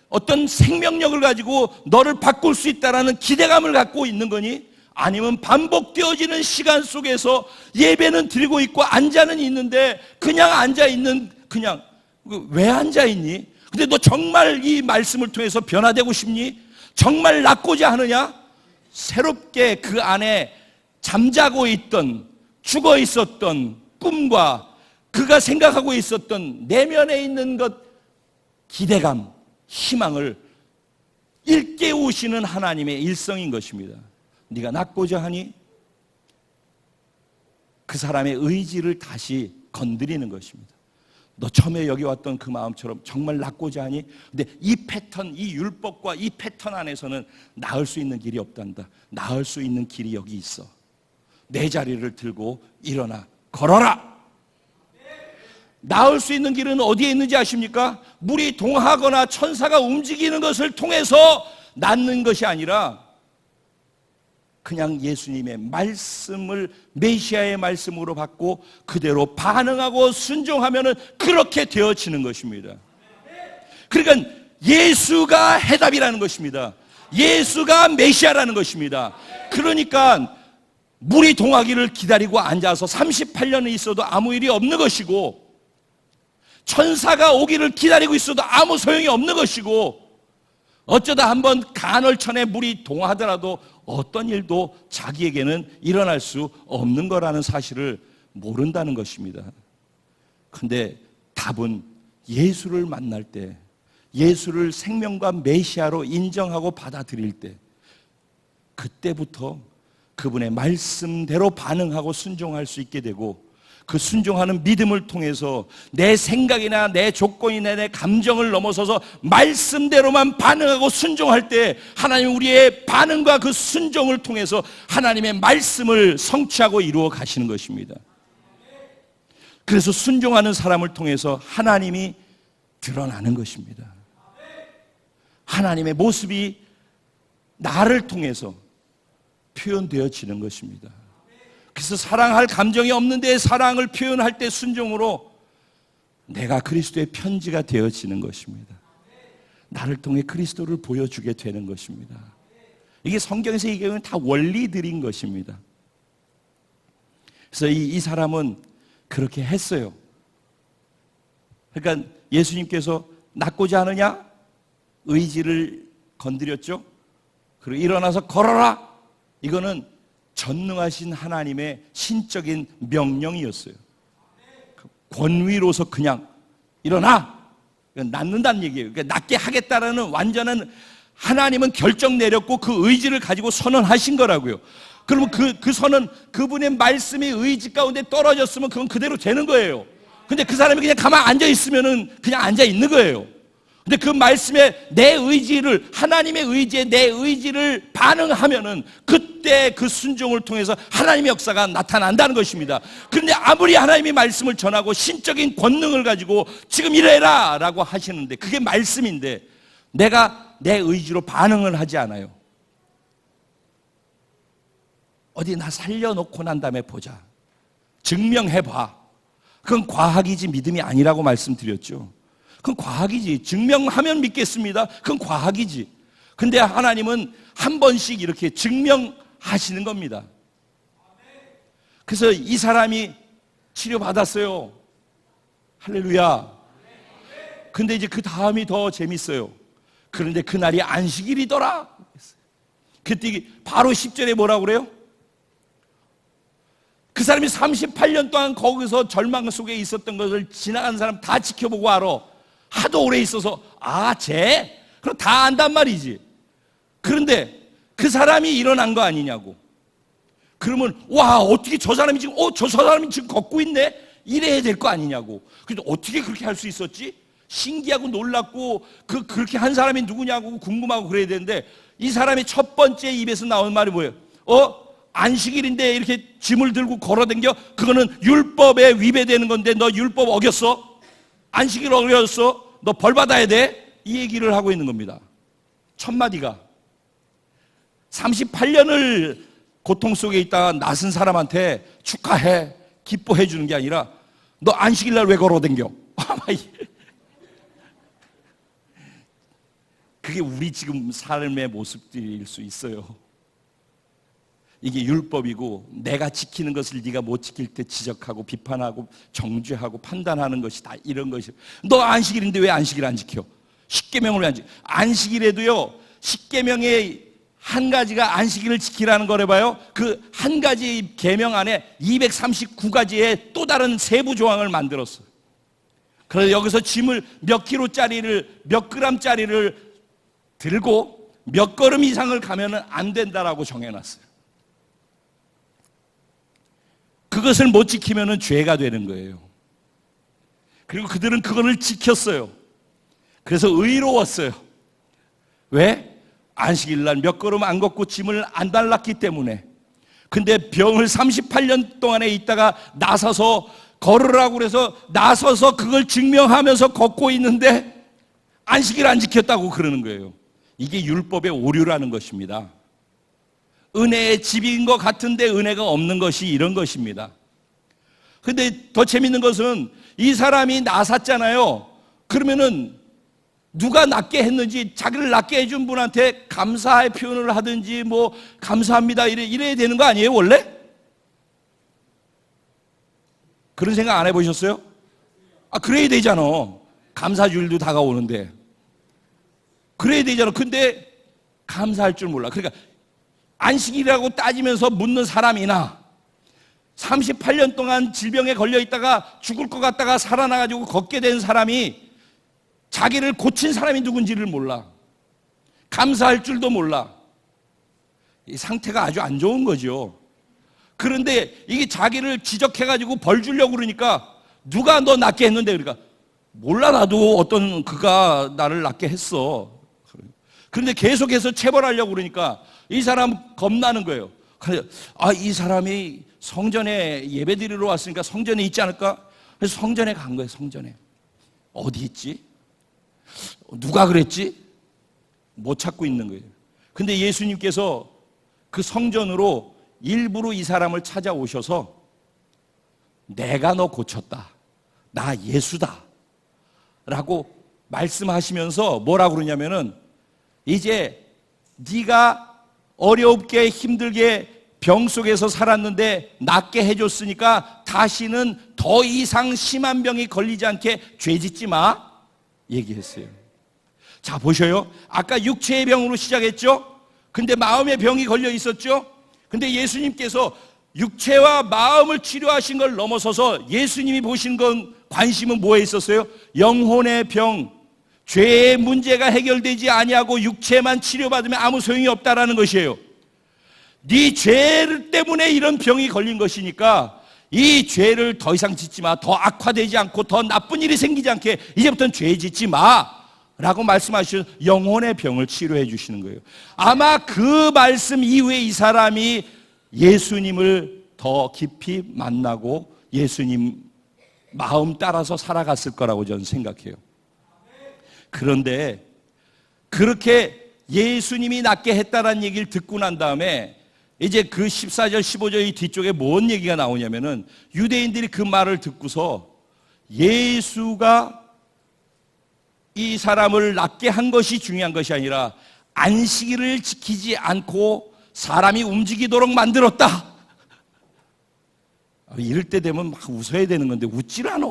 [SPEAKER 1] 어떤 생명력을 가지고 너를 바꿀 수 있다라는 기대감을 갖고 있는 거니? 아니면 반복되어지는 시간 속에서 예배는 드리고 있고 앉아는 있는데 그냥 앉아 있는, 그냥 왜 앉아 있니? 근데 너 정말 이 말씀을 통해서 변화되고 싶니? 정말 낫고자 하느냐? 새롭게 그 안에 잠자고 있던, 죽어 있었던 꿈과 그가 생각하고 있었던 내면에 있는 것, 기대감, 희망을 일깨우시는 하나님의 일성인 것입니다. 네가 낫고자 하니? 그 사람의 의지를 다시 건드리는 것입니다. 너 처음에 여기 왔던 그 마음처럼 정말 낫고자 하니? 근데 이 패턴, 이 율법과 이 패턴 안에서는 나을 수 있는 길이 없단다. 나을 수 있는 길이 여기 있어. 내 자리를 들고 일어나 걸어라. 나을 수 있는 길은 어디에 있는지 아십니까? 물이 동하거나 천사가 움직이는 것을 통해서 낫는 것이 아니라 그냥 예수님의 말씀을 메시아의 말씀으로 받고 그대로 반응하고 순종하면 그렇게 되어지는 것입니다. 그러니까 예수가 해답이라는 것입니다. 예수가 메시아라는 것입니다. 그러니까 물이 동하기를 기다리고 앉아서 38년이 있어도 아무 일이 없는 것이고, 천사가 오기를 기다리고 있어도 아무 소용이 없는 것이고, 어쩌다 한번 간헐천에 물이 동하더라도 어떤 일도 자기에게는 일어날 수 없는 거라는 사실을 모른다는 것입니다. 근데 답은 예수를 만날 때, 예수를 생명과 메시아로 인정하고 받아들일 때, 그때부터 그분의 말씀대로 반응하고 순종할 수 있게 되고, 그 순종하는 믿음을 통해서 내 생각이나 내 조건이나 내 감정을 넘어서서 말씀대로만 반응하고 순종할 때 하나님 우리의 반응과 그 순종을 통해서 하나님의 말씀을 성취하고 이루어 가시는 것입니다. 그래서 순종하는 사람을 통해서 하나님이 드러나는 것입니다. 하나님의 모습이 나를 통해서 표현되어지는 것입니다. 그래서 사랑할 감정이 없는데 사랑을 표현할 때 순종으로 내가 그리스도의 편지가 되어지는 것입니다. 나를 통해 그리스도를 보여주게 되는 것입니다. 이게 성경에서 얘기하는 다 원리들인 것입니다. 그래서 이 사람은 그렇게 했어요. 그러니까 예수님께서 낫고자 하느냐? 의지를 건드렸죠. 그리고 일어나서 걸어라. 이거는 전능하신 하나님의 신적인 명령이었어요. 권위로서 그냥 일어나! 낫는다는 얘기예요. 그러니까 낫게 하겠다라는 완전한, 하나님은 결정 내렸고 그 의지를 가지고 선언하신 거라고요. 그러면 그 선언, 그분의 말씀이 의지 가운데 떨어졌으면 그건 그대로 되는 거예요. 근데 그 사람이 그냥 가만 앉아 있으면은 그냥 앉아 있는 거예요. 근데 그 말씀에 내 의지를, 하나님의 의지에 내 의지를 반응하면은 그때 그 순종을 통해서 하나님의 역사가 나타난다는 것입니다. 그런데 아무리 하나님이 말씀을 전하고 신적인 권능을 가지고 지금 이래라 라고 하시는데, 그게 말씀인데 내가 내 의지로 반응을 하지 않아요. 어디 나 살려놓고 난 다음에 보자, 증명해봐. 그건 과학이지 믿음이 아니라고 말씀드렸죠. 그건 과학이지. 증명하면 믿겠습니다. 그건 과학이지. 근데 하나님은 한 번씩 이렇게 증명하시는 겁니다. 그래서 이 사람이 치료받았어요. 할렐루야. 근데 이제 그 다음이 더 재밌어요. 그런데 그날이 안식일이더라. 그때 바로 10절에 뭐라고 그래요? 그 사람이 38년 동안 거기서 절망 속에 있었던 것을 지나간 사람 다 지켜보고 알아. 하도 오래 있어서 그럼 다 안단 말이지. 그런데 그 사람이 일어난 거 아니냐고. 그러면 와, 어떻게 저 사람이 지금 걷고 있네? 이래야 될 거 아니냐고. 근데 어떻게 그렇게 할 수 있었지? 신기하고 놀랍고 그렇게 한 사람이 누구냐고 궁금하고 그래야 되는데, 이 사람이 첫 번째 입에서 나온 말이 뭐예요? 안식일인데 이렇게 짐을 들고 걸어댕겨? 그거는 율법에 위배되는 건데 너 율법 어겼어? 안식일 어겼어? 너 벌 받아야 돼? 이 얘기를 하고 있는 겁니다. 첫 마디가 38년을 고통 속에 있다가 나선 사람한테 축하해, 기뻐해 주는 게 아니라 너 안식일 날 왜 걸어댕겨? 그게 우리 지금 삶의 모습들일 수 있어요. 이게 율법이고 내가 지키는 것을 네가 못 지킬 때 지적하고 비판하고 정죄하고 판단하는 것이 다 이런 것이. 너 안식일인데 왜 안식일 안 지켜? 십계명을 왜 안 지켜? 안식일에도요, 십계명의 한 가지가 안식일을 지키라는 거래봐요. 그 한 가지 계명 안에 239가지의 또 다른 세부 조항을 만들었어요. 그래서 여기서 짐을 몇 킬로짜리를, 몇 그램짜리를 들고 몇 걸음 이상을 가면은 안 된다라고 정해놨어요. 그것을 못 지키면은 죄가 되는 거예요. 그리고 그들은 그거를 지켰어요. 그래서 의로웠어요. 왜? 안식일 날 몇 걸음 안 걷고 짐을 안 달랐기 때문에. 근데 병을 38년 동안에 있다가 나서서 걸으라고 그래서 나서서 그걸 증명하면서 걷고 있는데 안식일 안 지켰다고 그러는 거예요. 이게 율법의 오류라는 것입니다. 은혜의 집인 것 같은데 은혜가 없는 것이 이런 것입니다. 근데 더 재밌는 것은 이 사람이 나섰잖아요. 그러면은 누가 낫게 했는지 자기를 낫게 해준 분한테 감사의 표현을 하든지 뭐 감사합니다 이래야 되는 거 아니에요 원래? 그런 생각 안 해보셨어요? 그래야 되잖아. 감사주일도 다가오는데 그래야 되잖아. 근데 감사할 줄 몰라. 그러니까 안식이라고 따지면서 묻는 사람이나 38년 동안 질병에 걸려 있다가 죽을 것 같다가 살아나가지고 걷게 된 사람이 자기를 고친 사람이 누군지를 몰라. 감사할 줄도 몰라. 이 상태가 아주 안 좋은 거죠. 그런데 이게 자기를 지적해가지고 벌 주려고 그러니까 누가 너 낫게 했는데, 그러니까 몰라, 나도 어떤 그가 나를 낫게 했어. 그런데 계속해서 체벌하려고 그러니까 이 사람 겁나는 거예요. 그래서 이 사람이 성전에 예배드리러 왔으니까 성전에 있지 않을까? 그래서 성전에 간 거예요. 성전에. 어디 있지? 누가 그랬지? 못 찾고 있는 거예요. 근데 예수님께서 그 성전으로 일부러 이 사람을 찾아오셔서 내가 너 고쳤다. 나 예수다. 라고 말씀하시면서 뭐라고 그러냐면은 이제 네가 어렵게 힘들게 병 속에서 살았는데 낫게 해줬으니까 다시는 더 이상 심한 병이 걸리지 않게 죄 짓지 마 얘기했어요. 자, 보셔요. 아까 육체의 병으로 시작했죠. 근데 마음의 병이 걸려 있었죠. 근데 예수님께서 육체와 마음을 치료하신 걸 넘어서서 예수님이 보신 건 관심은 뭐에 있었어요? 영혼의 병, 죄의 문제가 해결되지 아니하고 육체만 치료받으면 아무 소용이 없다라는 것이에요. 네 죄 때문에 이런 병이 걸린 것이니까 이 죄를 더 이상 짓지 마. 더 악화되지 않고 더 나쁜 일이 생기지 않게 이제부터는 죄 짓지 마 라고 말씀하시는 영혼의 병을 치료해 주시는 거예요. 아마 그 말씀 이후에 이 사람이 예수님을 더 깊이 만나고 예수님 마음 따라서 살아갔을 거라고 저는 생각해요. 그런데 그렇게 예수님이 낫게 했다라는 얘기를 듣고 난 다음에 이제 그 14절 15절 이 뒤쪽에 뭔 얘기가 나오냐면은 유대인들이 그 말을 듣고서 예수가 이 사람을 낫게 한 것이 중요한 것이 아니라 안식일을 지키지 않고 사람이 움직이도록 만들었다. 이럴 때 되면 막 웃어야 되는 건데 웃질 않아.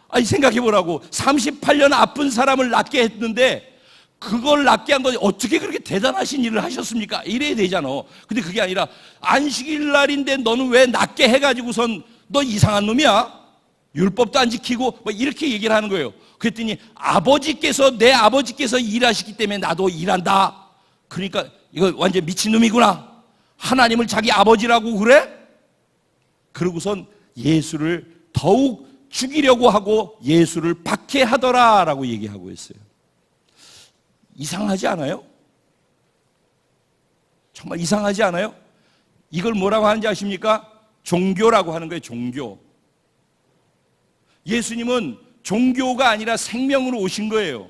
[SPEAKER 1] 아니, 생각해보라고. 38년 아픈 사람을 낫게 했는데 그걸 낫게 한 건 어떻게 그렇게 대단하신 일을 하셨습니까? 이래야 되잖아. 근데 그게 아니라 안식일 날인데 너는 왜 낫게 해가지고선 너 이상한 놈이야? 율법도 안 지키고 뭐 이렇게 얘기를 하는 거예요. 그랬더니 내 아버지께서 일하시기 때문에 나도 일한다. 그러니까 이거 완전 미친놈이구나. 하나님을 자기 아버지라고 그래? 그러고선 예수를 더욱 죽이려고 하고 예수를 박해하더라라고 얘기하고 있어요. 이상하지 않아요? 정말 이상하지 않아요? 이걸 뭐라고 하는지 아십니까? 종교라고 하는 거예요. 종교. 예수님은 종교가 아니라 생명으로 오신 거예요.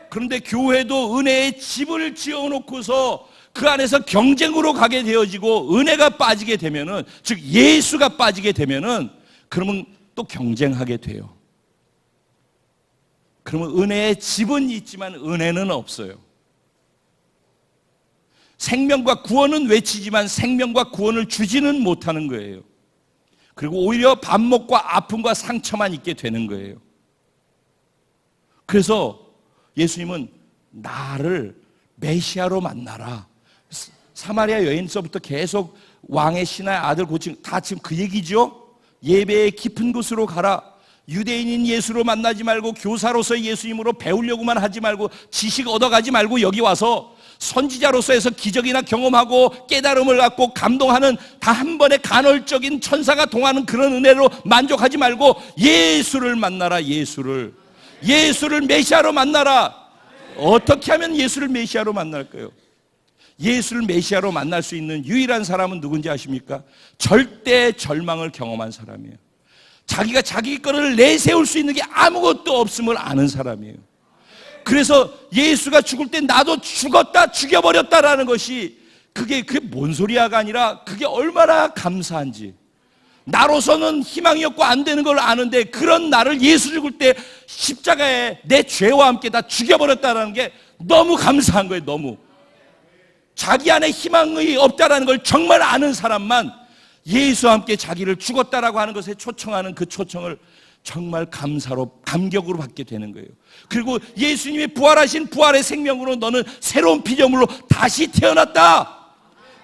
[SPEAKER 1] 그런데 교회도 은혜의 집을 지어놓고서 그 안에서 경쟁으로 가게 되어지고 은혜가 빠지게 되면은, 즉 예수가 빠지게 되면은 그러면 또 경쟁하게 돼요. 그러면 은혜의 집은 있지만 은혜는 없어요. 생명과 구원은 외치지만 생명과 구원을 주지는 못하는 거예요. 그리고 오히려 반목과 아픔과 상처만 있게 되는 거예요. 그래서 예수님은 나를 메시아로 만나라. 사마리아 여인서부터 계속 왕의 신하의 아들 고침 다 지금 그 얘기죠. 예배의 깊은 곳으로 가라. 유대인인 예수로 만나지 말고 교사로서 예수님으로 배우려고만 하지 말고 지식 얻어가지 말고 여기 와서 선지자로서 해서 기적이나 경험하고 깨달음을 갖고 감동하는 다 한 번에 간헐적인 천사가 동하는 그런 은혜로 만족하지 말고 예수를 만나라. 예수를 메시아로 만나라. 어떻게 하면 예수를 메시아로 만날까요? 예수를 메시아로 만날 수 있는 유일한 사람은 누군지 아십니까? 절대 절망을 경험한 사람이에요. 자기가 자기 거를 내세울 수 있는 게 아무것도 없음을 아는 사람이에요. 그래서 예수가 죽을 때 나도 죽었다, 죽여버렸다라는 것이 그게 뭔 소리야가 아니라 그게 얼마나 감사한지. 나로서는 희망이 없고 안 되는 걸 아는데 그런 나를 예수 죽을 때 십자가에 내 죄와 함께 다 죽여버렸다는 게 너무 감사한 거예요. 너무. 자기 안에 희망이 없다라는 걸 정말 아는 사람만 예수와 함께 자기를 죽었다라고 하는 것에 초청하는 그 초청을 정말 감격으로 받게 되는 거예요. 그리고 예수님이 부활하신 부활의 생명으로 너는 새로운 피조물로 다시 태어났다.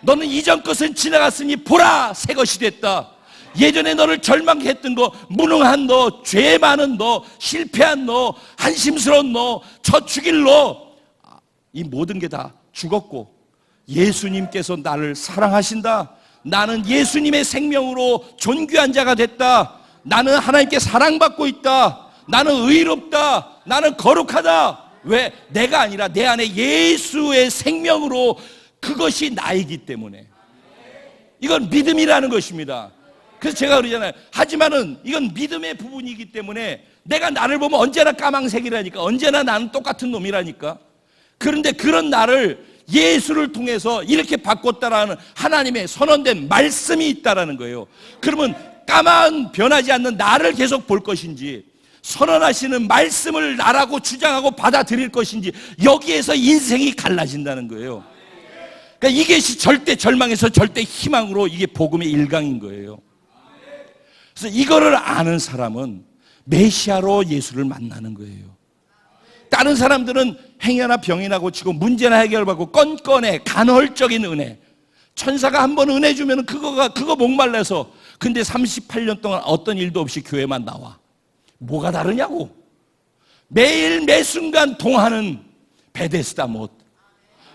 [SPEAKER 1] 너는 이전 것은 지나갔으니 보라, 새 것이 됐다. 예전에 너를 절망했던 거, 무능한 너, 죄 많은 너, 실패한 너, 한심스러운 너, 저 죽일 너, 이 모든 게 다 죽었고 예수님께서 나를 사랑하신다. 나는 예수님의 생명으로 존귀한 자가 됐다. 나는 하나님께 사랑받고 있다. 나는 의롭다. 나는 거룩하다. 왜? 내가 아니라 내 안에 예수의 생명으로 그것이 나이기 때문에. 이건 믿음이라는 것입니다. 그래서 제가 그러잖아요. 하지만은 이건 믿음의 부분이기 때문에 내가 나를 보면 언제나 까망색이라니까. 언제나 나는 똑같은 놈이라니까. 그런데 그런 나를 예수를 통해서 이렇게 바꿨다라는 하나님의 선언된 말씀이 있다라는 거예요. 그러면 까만 변하지 않는 나를 계속 볼 것인지, 선언하시는 말씀을 나라고 주장하고 받아들일 것인지, 여기에서 인생이 갈라진다는 거예요. 그러니까 이것이 절대 절망에서 절대 희망으로, 이게 복음의 일강인 거예요. 그래서 이거를 아는 사람은 메시아로 예수를 만나는 거예요. 다른 사람들은 행여나 병이 나고 치고 문제나 해결받고 건건해 간헐적인 은혜, 천사가 한 번 은혜 주면 그거 목말라서, 근데 38년 동안 어떤 일도 없이 교회만 나와. 뭐가 다르냐고. 매일 매순간 동하는 베데스다 못.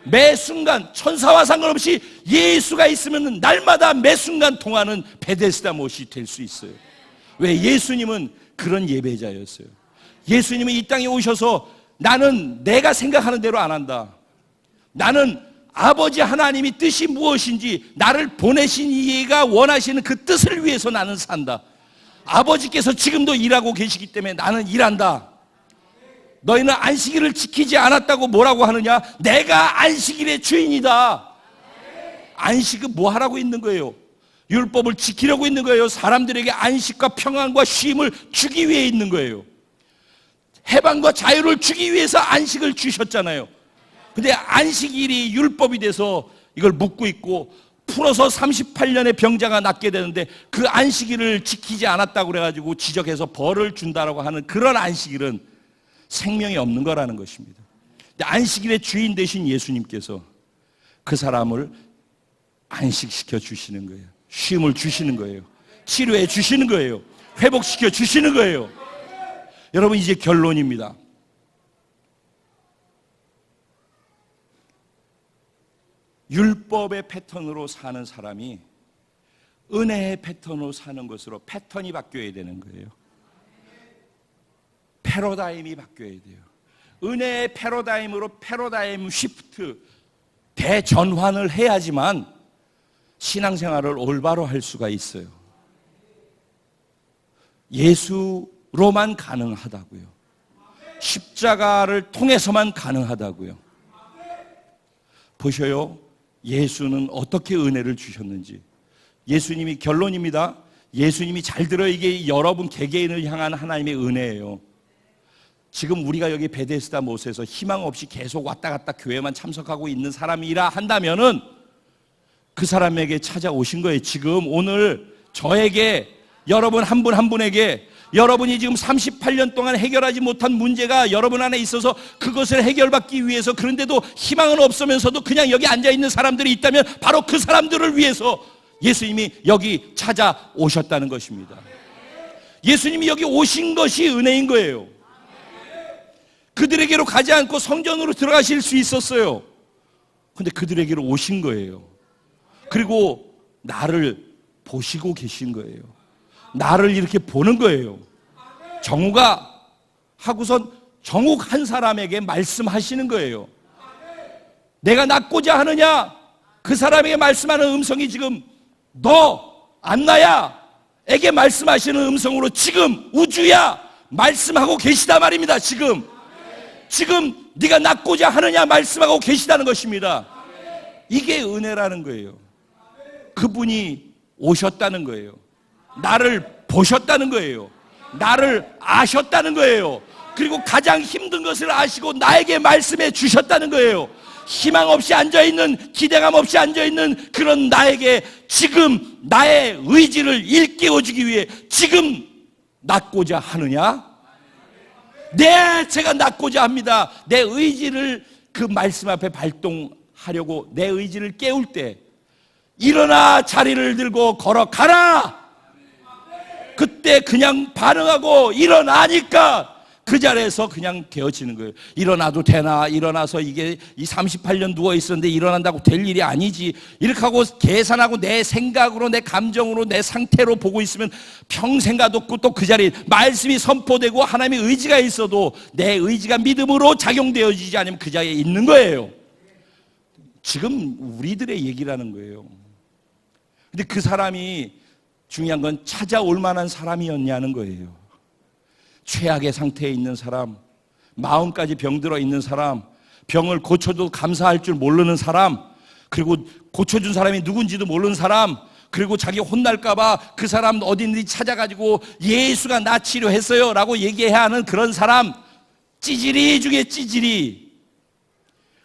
[SPEAKER 1] 매순간 천사와 상관없이 예수가 있으면 날마다 매순간 동하는 베데스다 못이 될 수 있어요. 왜? 예수님은 그런 예배자였어요. 예수님은 이 땅에 오셔서 나는 내가 생각하는 대로 안 한다. 나는 아버지 하나님이 뜻이 무엇인지, 나를 보내신 이가 원하시는 그 뜻을 위해서 나는 산다. 아버지께서 지금도 일하고 계시기 때문에 나는 일한다. 너희는 안식일을 지키지 않았다고 뭐라고 하느냐? 내가 안식일의 주인이다. 안식은 뭐 하라고 있는 거예요? 율법을 지키려고 있는 거예요. 사람들에게 안식과 평안과 쉼을 주기 위해 있는 거예요. 해방과 자유를 주기 위해서 안식을 주셨잖아요. 근데 안식일이 율법이 돼서 이걸 묻고 있고, 풀어서 38년의 병자가 낫게 되는데 그 안식일을 지키지 않았다고 그래가지고 지적해서 벌을 준다라고 하는 그런 안식일은 생명이 없는 거라는 것입니다. 근데 안식일의 주인 되신 예수님께서 그 사람을 안식시켜 주시는 거예요. 쉼을 주시는 거예요. 치료해 주시는 거예요. 회복시켜 주시는 거예요. 여러분, 이제 결론입니다. 율법의 패턴으로 사는 사람이 은혜의 패턴으로 사는 것으로 패턴이 바뀌어야 되는 거예요. 패러다임이 바뀌어야 돼요. 은혜의 패러다임으로 패러다임 쉬프트, 대전환을 해야지만 신앙생활을 올바로 할 수가 있어요. 예수로만 가능하다고요. 십자가를 통해서만 가능하다고요. 보셔요. 예수는 어떻게 은혜를 주셨는지. 예수님이, 결론입니다. 예수님이, 잘 들어, 이게 여러분 개개인을 향한 하나님의 은혜예요. 지금 우리가 여기 베데스다 못에서 희망 없이 계속 왔다 갔다 교회만 참석하고 있는 사람이라 한다면은 그 사람에게 찾아오신 거예요. 지금 오늘 저에게, 여러분 한 분 한 분에게, 여러분이 지금 38년 동안 해결하지 못한 문제가 여러분 안에 있어서 그것을 해결받기 위해서, 그런데도 희망은 없으면서도 그냥 여기 앉아있는 사람들이 있다면 바로 그 사람들을 위해서 예수님이 여기 찾아오셨다는 것입니다. 예수님이 여기 오신 것이 은혜인 거예요. 그들에게로 가지 않고 성전으로 들어가실 수 있었어요. 근데 그들에게로 오신 거예요. 그리고 나를 보시고 계신 거예요. 나를 이렇게 보는 거예요. 정우가 하고선 정욱 한 사람에게 말씀하시는 거예요. 내가 낫고자 하느냐? 그 사람에게 말씀하는 음성이 지금 너 안나야 에게 말씀하시는 음성으로 지금 우주야 말씀하고 계시다 말입니다. 지금 네가 낫고자 하느냐 말씀하고 계시다는 것입니다. 이게 은혜라는 거예요. 그분이 오셨다는 거예요. 나를 보셨다는 거예요. 나를 아셨다는 거예요. 그리고 가장 힘든 것을 아시고 나에게 말씀해 주셨다는 거예요. 희망 없이 앉아있는, 기대감 없이 앉아있는 그런 나에게 지금 나의 의지를 일깨워주기 위해 지금 낳고자 하느냐? 네, 제가 낳고자 합니다. 내 의지를 그 말씀 앞에 발동하려고 내 의지를 깨울 때 일어나 자리를 들고 걸어가라. 그때 그냥 반응하고 일어나니까 그 자리에서 그냥 되어지는 거예요. 일어나도 되나? 일어나서 이게 이 38년 누워있었는데 일어난다고 될 일이 아니지. 이렇게 하고 계산하고 내 생각으로 내 감정으로 내 상태로 보고 있으면 평생 가뒀고 또 그 자리에 말씀이 선포되고 하나님의 의지가 있어도 내 의지가 믿음으로 작용되어지지 않으면 그 자리에 있는 거예요. 지금 우리들의 얘기라는 거예요. 근데 그 사람이 중요한 건 찾아올 만한 사람이었냐는 거예요. 최악의 상태에 있는 사람, 마음까지 병들어 있는 사람, 병을 고쳐도 감사할 줄 모르는 사람, 그리고 고쳐준 사람이 누군지도 모르는 사람, 그리고 자기 혼날까봐 그 사람 어딘지 찾아가지고 예수가 나 치료했어요 라고 얘기해야 하는 그런 사람, 찌질이 중에 찌질이.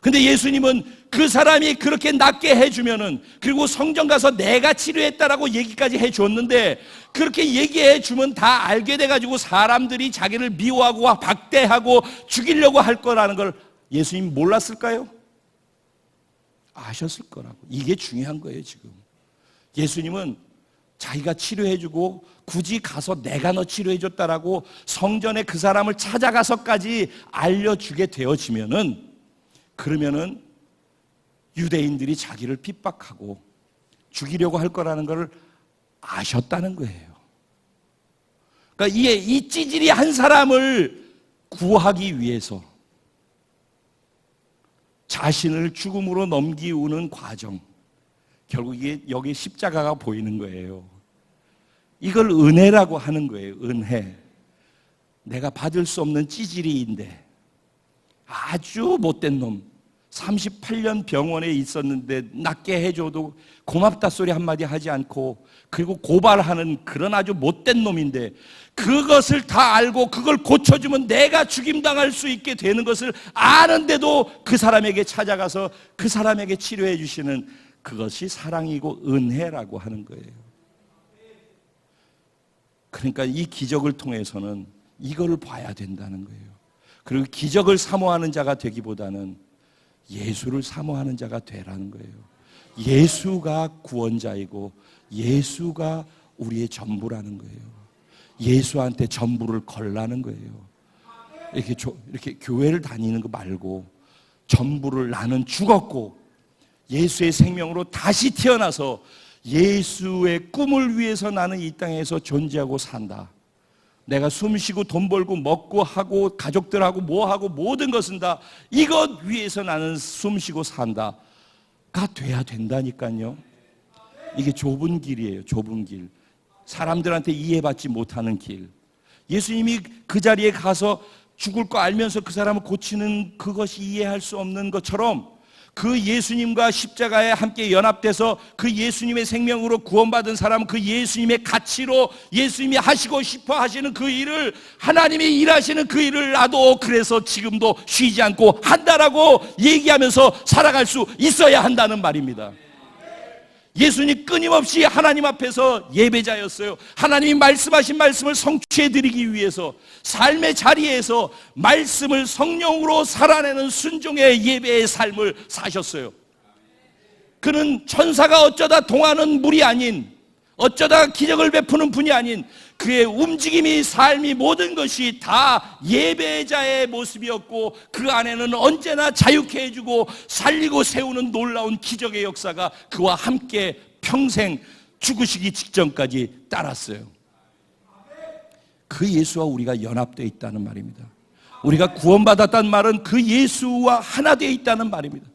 [SPEAKER 1] 근데 예수님은 그 사람이 그렇게 낫게 해주면은, 그리고 성전 가서 내가 치료했다라고 얘기까지 해줬는데, 그렇게 얘기해주면 다 알게 돼가지고 사람들이 자기를 미워하고 박대하고 죽이려고 할 거라는 걸 예수님 몰랐을까요? 아셨을 거라고. 이게 중요한 거예요. 지금 예수님은 자기가 치료해주고 굳이 가서 내가 너 치료해줬다라고 성전에 그 사람을 찾아가서까지 알려주게 되어지면은, 그러면은 유대인들이 자기를 핍박하고 죽이려고 할 거라는 걸 아셨다는 거예요. 그러니까 이 찌질이 한 사람을 구하기 위해서 자신을 죽음으로 넘기우는 과정, 결국 이게 여기 십자가가 보이는 거예요. 이걸 은혜라고 하는 거예요. 은혜. 내가 받을 수 없는 찌질이인데 아주 못된 놈, 38년 병원에 있었는데 낫게 해줘도 고맙다 소리 한마디 하지 않고, 그리고 고발하는 그런 아주 못된 놈인데 그것을 다 알고 그걸 고쳐주면 내가 죽임당할 수 있게 되는 것을 아는데도 그 사람에게 찾아가서 그 사람에게 치료해 주시는 그것이 사랑이고 은혜라고 하는 거예요. 그러니까 이 기적을 통해서는 이걸 봐야 된다는 거예요. 그리고 기적을 사모하는 자가 되기보다는 예수를 사모하는 자가 되라는 거예요. 예수가 구원자이고 예수가 우리의 전부라는 거예요. 예수한테 전부를 걸라는 거예요. 이렇게 교회를 다니는 거 말고 전부를, 나는 죽었고 예수의 생명으로 다시 태어나서 예수의 꿈을 위해서 나는 이 땅에서 존재하고 산다. 내가 숨 쉬고 돈 벌고 먹고 하고 가족들하고 뭐하고 모든 것은 다 이것 위해서 나는 숨 쉬고 산다가 돼야 된다니까요. 이게 좁은 길이에요. 좁은 길. 사람들한테 이해받지 못하는 길. 예수님이 그 자리에 가서 죽을 거 알면서 그 사람을 고치는 그것이 이해할 수 없는 것처럼, 그 예수님과 십자가에 함께 연합돼서 그 예수님의 생명으로 구원받은 사람은 그 예수님의 가치로 예수님이 하시고 싶어 하시는 그 일을, 하나님이 일하시는 그 일을 나도 그래서 지금도 쉬지 않고 한다라고 얘기하면서 살아갈 수 있어야 한다는 말입니다. 예수님 끊임없이 하나님 앞에서 예배자였어요. 하나님이 말씀하신 말씀을 성취해드리기 위해서 삶의 자리에서 말씀을 성령으로 살아내는 순종의 예배의 삶을 사셨어요. 그는 천사가 어쩌다 동하는 물이 아닌, 어쩌다 기적을 베푸는 분이 아닌, 그의 움직임이, 삶이, 모든 것이 다 예배자의 모습이었고, 그 안에는 언제나 자유케 해주고 살리고 세우는 놀라운 기적의 역사가 그와 함께 평생 죽으시기 직전까지 따랐어요. 그 예수와 우리가 연합되어 있다는 말입니다. 우리가 구원받았다는 말은 그 예수와 하나 되어 있다는 말입니다.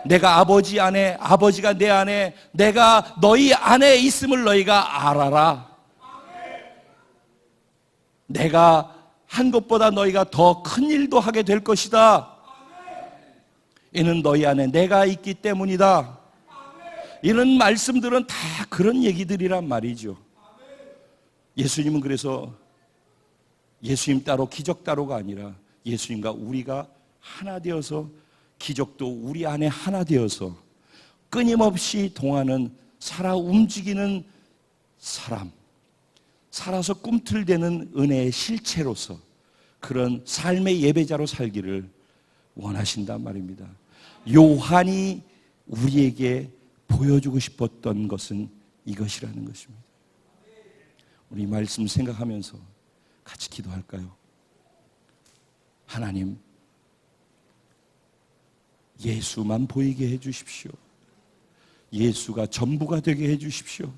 [SPEAKER 1] 내가 아버지 안에, 아버지가 내 안에, 내가 너희 안에 있음을 너희가 알아라. 내가 한 것보다 너희가 더 큰 일도 하게 될 것이다. 이는 너희 안에 내가 있기 때문이다. 이런 말씀들은 다 그런 얘기들이란 말이죠. 예수님은 그래서 예수님 따로 기적 따로가 아니라 예수님과 우리가 하나 되어서, 기적도 우리 안에 하나 되어서 끊임없이 동하는, 살아 움직이는 사람, 살아서 꿈틀대는 은혜의 실체로서 그런 삶의 예배자로 살기를 원하신단 말입니다. 요한이 우리에게 보여주고 싶었던 것은 이것이라는 것입니다. 우리 말씀 생각하면서 같이 기도할까요? 하나님, 예수만 보이게 해주십시오. 예수가 전부가 되게 해주십시오.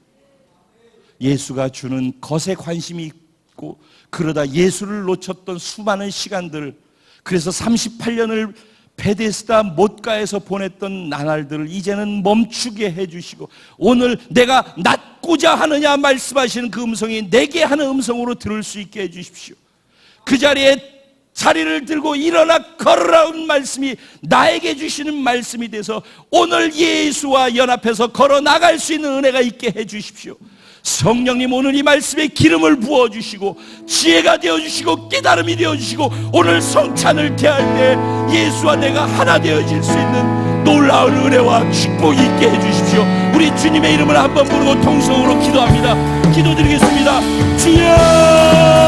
[SPEAKER 1] 예수가 주는 것에 관심이 있고 그러다 예수를 놓쳤던 수많은 시간들, 그래서 38년을 베데스다 못가에서 보냈던 나날들을 이제는 멈추게 해주시고 오늘 내가 낫고자 하느냐 말씀하시는 그 음성이 내게 하는 음성으로 들을 수 있게 해주십시오. 그 자리에 자리를 들고 일어나 걸으라는 말씀이 나에게 주시는 말씀이 돼서 오늘 예수와 연합해서 걸어 나갈 수 있는 은혜가 있게 해주십시오. 성령님, 오늘 이 말씀에 기름을 부어주시고 지혜가 되어주시고 깨달음이 되어주시고 오늘 성찬을 대할 때 예수와 내가 하나 되어질 수 있는 놀라운 은혜와 축복이 있게 해주십시오. 우리 주님의 이름을 한번 부르고 통성으로 기도합니다. 기도드리겠습니다. 주여!